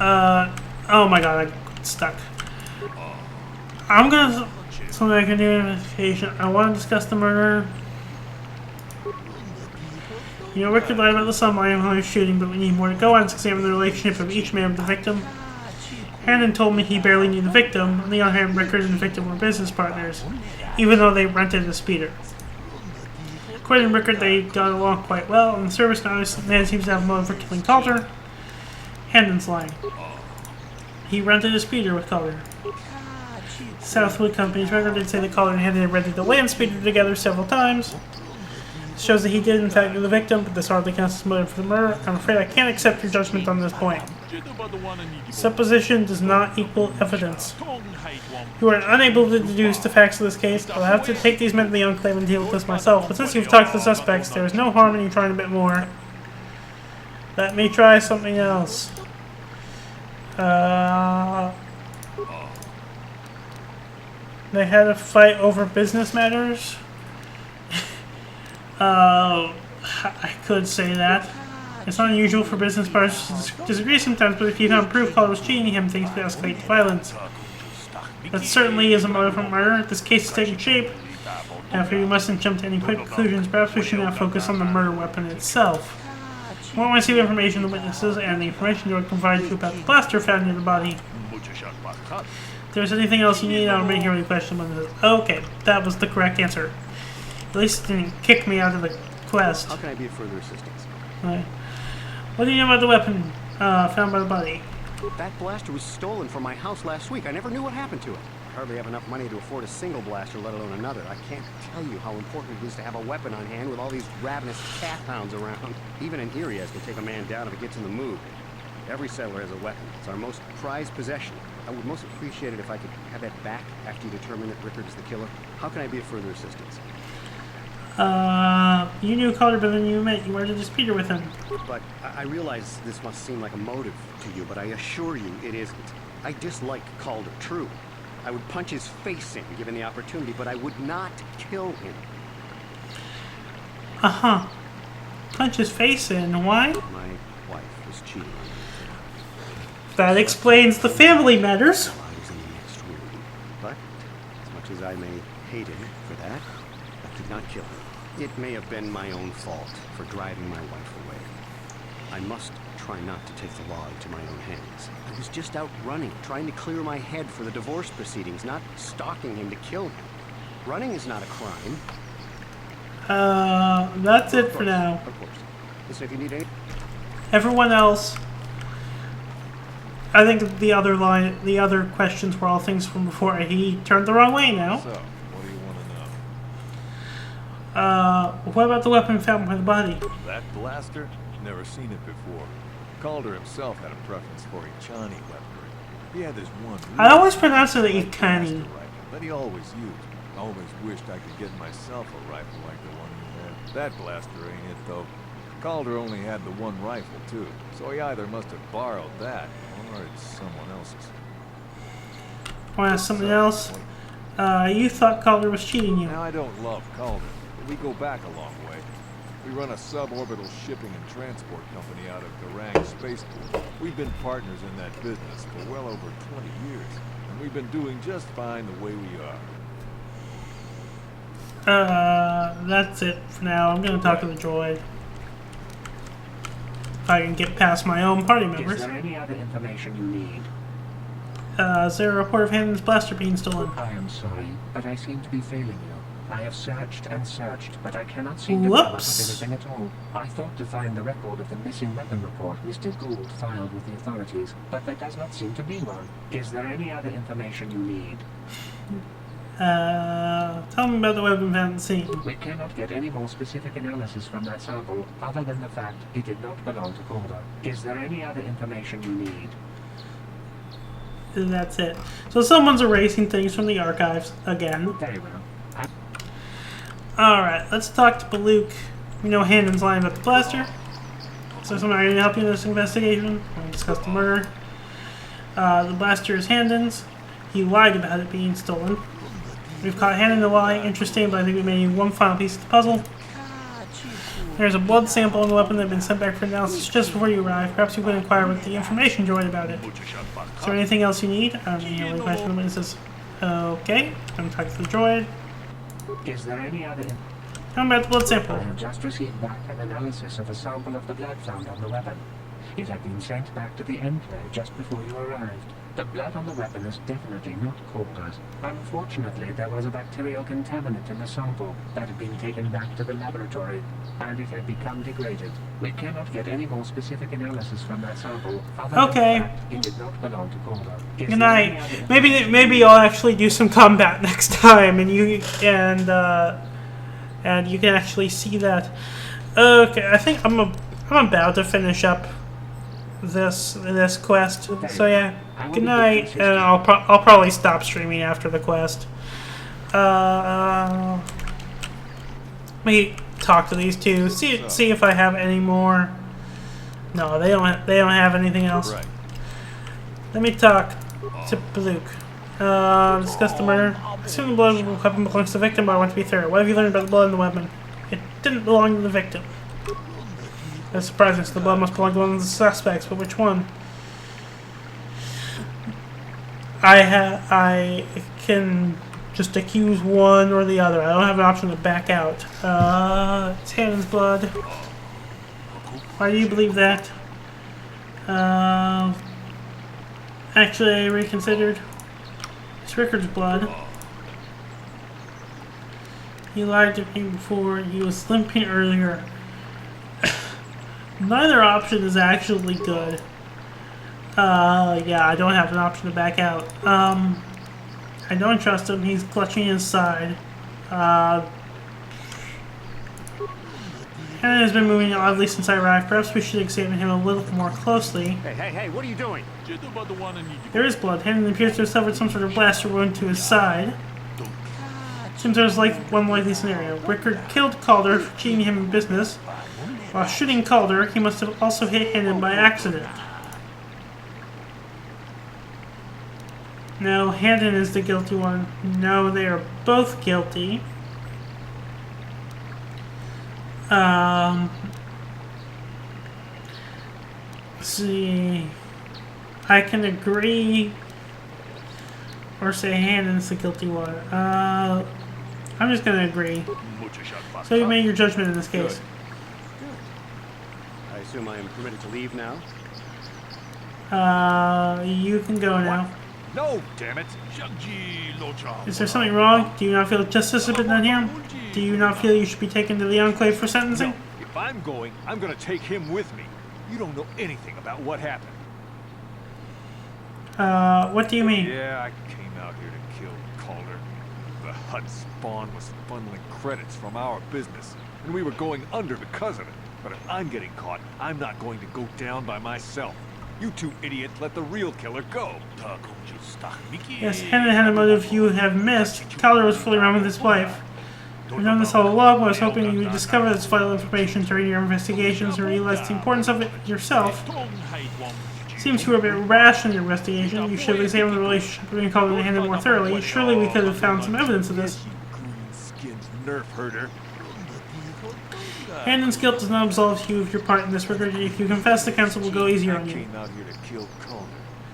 Oh my god, I got stuck. I'm gonna... Something I can do in investigation. I want to discuss the murder. You know, Rickard lied about the sunlight and only shooting, but we need more to go on to examine the relationship of each man with the victim. Hannon told me he barely knew the victim. On the other hand, Rickard and the victim were business partners, even though they rented a speeder. According to Rickard, they got along quite well, and the service man seems to have a motive for killing Calder. Hannon's lying. he rented a speeder with Calder. Southwood Company's record did say that Calder and Hannon had rented the land speeder together several times. Shows that he did in fact be the victim, but this hardly counts as motive for the murder. I'm afraid I can't accept your judgment on this point. Supposition does not equal evidence. You are unable to deduce the facts of this case. I'll have to take these men to the Enclave and deal with this myself, but since you've talked to the suspects, there is no harm in you trying a bit more. Let me try something else. They had a fight over business matters. I could say that. It's not unusual for business partners to disagree sometimes, but if you found proof Calder was cheating him, things could escalate to violence. That certainly is a motive for murder. This case is taking shape. After you mustn't jump to any quick conclusions, perhaps we should now focus on the murder weapon itself. I want to see the information the witnesses and the information you would provide you about the blaster found near the body. If there's anything else you need, I'll remain here with your question. Okay, that was the correct answer. At least it didn't kick me out of the quest. How can I be of further assistance? Right. What do you know about the weapon found by the body? That blaster was stolen from my house last week. I never knew what happened to it. I hardly have enough money to afford a single blaster, let alone another. I can't tell you how important it is to have a weapon on hand with all these ravenous cat hounds around. Even an Irias can take a man down if it gets in the mood. Every settler has a weapon. It's our most prized possession. I would most appreciate it if I could have that back after you determine that Rickard is the killer. How can I be of further assistance? You knew Calder better than you admit. You were to disputer with him. But I realize this must seem like a motive to you, but I assure you it isn't. I dislike Calder, true. I would punch his face in, given the opportunity, but I would not kill him. Uh-huh. Punch his face in. Why? My wife was cheating on me. That explains the family matters. I was in the next room. But, as much as I may hate him for that, I could not kill him. It may have been my own fault for driving my wife away. I must try not to take the law into my own hands. I was just out running, trying to clear my head for the divorce proceedings, not stalking him to kill him. Running is not a crime. That's it for now. Of course. Listen, if you need any... Everyone else... I think the other questions were all things from before. He turned the wrong way now. So, what do you want to know? What about the weapon found by the body? That blaster? Never seen it before. Calder himself had a preference for Echani weaponry. He had this one... I always pronounce it Echani. That he always used. I always wished I could get myself a rifle like the one he had. That blaster ain't it, though. Calder only had the one rifle, too. So he either must have borrowed that, or it's someone else's. I want to ask something else. You thought Calder was cheating you. Now, I don't love Calder, but we go back a long way. We run a suborbital shipping and transport company out of Garang Spaceport. We've been partners in that business for well over 20 years, and we've been doing just fine the way we are. That's it for now. I'm going to talk to the droid. If I can get past my own party members. Is there any other information you need? Is there a report of Hannon's blaster being stolen? I am sorry, but I seem to be failing you. I have searched and searched, but I cannot seem to come up with anything at all. I thought to find the record of the missing weapon report Mr. Gould filed with the authorities, but there does not seem to be one. Is there any other information you need? Tell me about the weapon found at the scene. We cannot get any more specific analysis from that sample, other than the fact it did not belong to Calder. Is there any other information you need? And that's it. So someone's erasing things from the archives again. Very well. Alright, let's talk to Baluk. We know Hannon's lying about the blaster. So somebody going to help you in this investigation. We'll discuss the murder. The blaster is Hannon's. He lied about it being stolen. We've caught Hannon in the lie. Interesting, but I think we may need one final piece of the puzzle. There's a blood sample in the weapon that had been sent back for analysis just before you arrived. Perhaps you could inquire with the information droid about it. Is there anything else you need? I don't know the question. The witness says, okay. I'm going to talk to the droid. Is there any other... How about the blood sample? I have just received back an analysis of a sample of the blood found on the weapon. It had been sent back to the Enclave just before you arrived. The blood on the weapon is definitely not Calder's. Unfortunately, there was a bacterial contaminant in the sample that had been taken back to the laboratory, and it had become degraded. We cannot get any more specific analysis from that sample. Okay. It did not belong to Calder. Good night. Maybe I'll actually do some combat next time, and you can actually see that. Okay, I think I'm about to finish up this quest. So yeah, good night, and I'll probably stop streaming after the quest. Let me talk to these two. See if I have any more. No, they don't have anything else. Right. Let me talk to Luke. Discuss the murder. Assume the blood of the weapon belongs to the victim, but I want to be thorough. What have you learned about the blood in the weapon? It didn't belong to the victim. That's surprising, so the blood must belong to one of the suspects, but which one? I can just accuse one or the other. I don't have an option to back out. It's Hannon's blood. Why do you believe that? Actually, I reconsidered. It's Rickard's blood. He lied to me before. He was limping earlier. Neither option is actually good. Yeah, I don't have an option to back out. I don't trust him. He's clutching his side. Hannah has been moving oddly since I arrived. Perhaps we should examine him a little more closely. Hey, what are you doing? There is blood. Hannah appears to have suffered some sort of blaster wound to his side. Seems there's one likely scenario. Rickard killed Calder for cheating him in business. While shooting Calder, he must have also hit Hannon by accident. No, Hannon is the guilty one. No, they are both guilty. Let's see. I can agree or say Hannon's the guilty one. I'm just gonna agree. So you made your judgment in this case. I assume I am permitted to leave now? You can go now. No, damn it! Is there something wrong? Do you not feel justice has been done here? Do you not feel you should be taken to the Enclave for sentencing? No. If I'm going, I'm gonna take him with me. You don't know anything about what happened. What do you mean? Yeah, I came out here to kill Calder. The Hut spawn was funneling credits from our business, and we were going under because of it. But if I'm getting caught, I'm not going to go down by myself. You two idiots let the real killer go. Yes, Hannah had a motive you have missed. Calder was fooling around with his wife. I've known this all along, but I was hoping you would discover this vital information during your investigations and realize the importance of it yourself. Seems you were a bit rash in your investigation. You should have examined the relationship between Calder and Hannah more thoroughly. Surely we could have found some evidence of this. Green-skinned nerf herder. Hannon's guilt does not absolve you of your part in this regard. If you confess, the council will go easier on I you. came out here to kill Calder.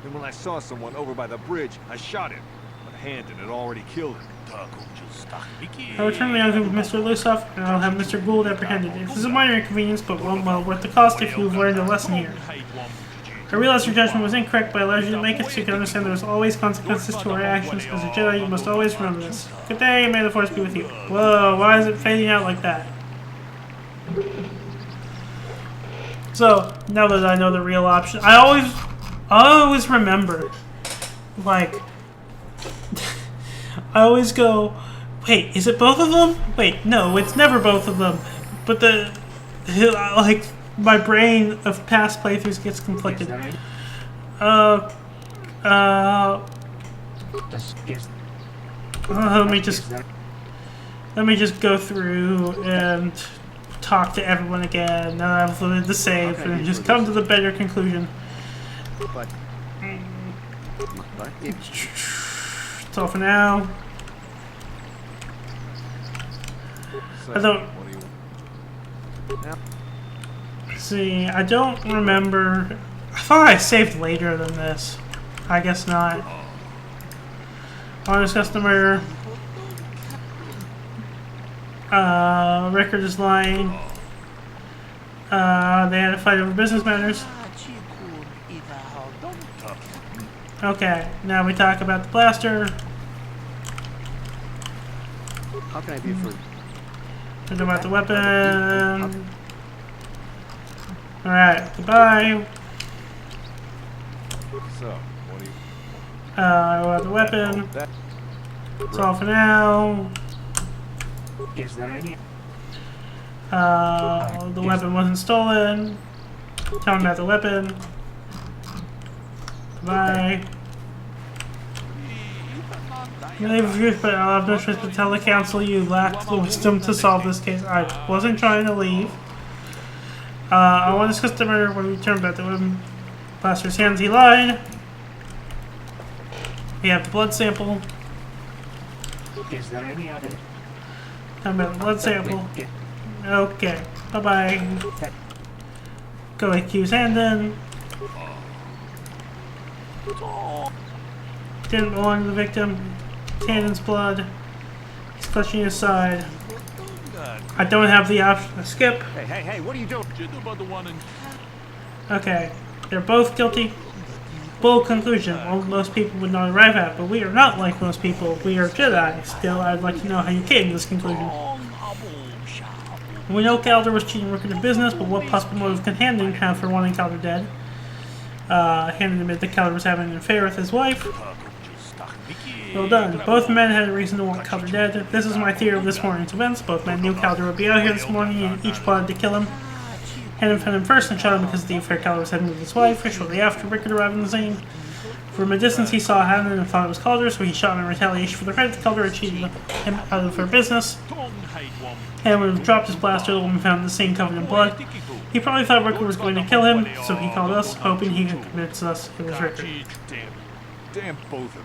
And when I saw someone over by the bridge, I shot him. But Handon had already killed him. I'll return the Enclave with Mr. Lusoff, and I'll have Mr. Gould apprehended. This is a minor inconvenience, but well worth the cost if you've learned a lesson here. I realize your judgment was incorrect, but I allowed you to make it so you can understand there is always consequences to our actions. As a Jedi, you must always remember this. Good day, and may the Force be with you. Whoa, why is it fading out like that? So, now that I know the real option, I always remember, like, I always go, wait, is it both of them? Wait, no, it's never both of them. But like, my brain of past playthroughs gets conflicted. Let me just go through and talk to everyone again. Now I've loaded the save and just come to the better conclusion. But It's all for now. I don't. See, I don't remember. I thought I saved later than this. I guess not. Honest customer. Rickard is lying. They had a fight over business matters. Okay, now we talk about the blaster. How can I be for? Talk about the weapon. Alright, goodbye. So, what do you... About the weapon. That's all for now. Is there any? The weapon wasn't stolen. Tell him about the weapon. Bye. You may refuse, but I'll have no choice but tell the council you lack the wisdom to solve this case. I wasn't trying to leave. I want to discuss the murder when we return back to him. Blaster's hands, he lied. We have the blood sample. Is there any other? Tell him about the blood sample. Okay. Bye-bye. Go accuse Handon. Didn't belong to the victim. Handon's blood. He's clutching his side. I don't have the option to skip. Hey, what are you doing? Okay. They're both guilty. Bold conclusion. Well, most people would not arrive at, but we are not like most people. We are Jedi. Still, I'd like to know how you came to this conclusion. We know Calder was cheating working in business, but what possible motive can Handon have for wanting Calder dead? Handon admitted that Calder was having an affair with his wife. Well done. Both men had a reason to want Calder dead. This is my theory of this morning's events. Both men knew Calder would be out here this morning and each plotted to kill him. Handon found him first and shot him because of the affair Calder was having with his wife. Shortly after, Rickard arrived on the scene. From a distance, he saw Handon and thought it was Calder, so he shot him in retaliation for the credit Calder had cheated him out of her business. Handon dropped his blaster. The woman found the scene covered in blood. He probably thought Rickard was going to kill him, so he called us, hoping he could convince us it was Rickard. Damn both of you.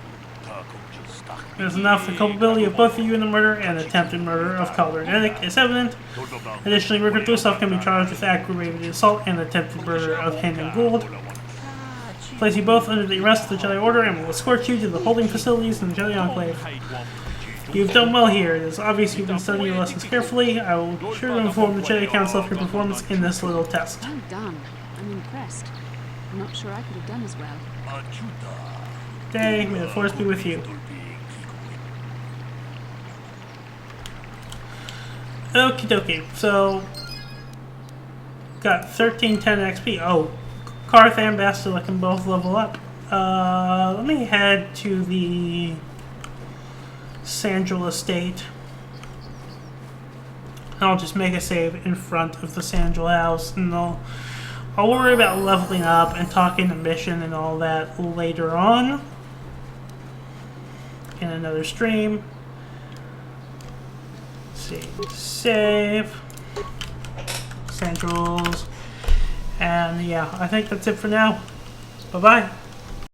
There's enough. The culpability of both of you in the murder and attempted murder of Calder and Eddick is evident. Additionally, Rickard himself can be charged with aggravated assault and attempted murder of Handon Gould. Place you both under the arrest of the Jedi Order and will escort you to the holding facilities in the Jedi Enclave. You've done well here. It is obvious you've been studying your lessons carefully. I will be sure to inform the Jedi Council of your performance in this little test. Well done. I'm impressed. I'm not sure I could have done as well. Day, may the Force be with you. Okie dokie, so got 1310 XP. Oh, Carth and Bastila can both level up. Let me head to the Sandral Estate. I'll just make a save in front of the Sandral house, and I'll worry about leveling up and talking the mission and all that later on in another stream. Save Sandrals, and yeah, I think that's it for now. Bye bye.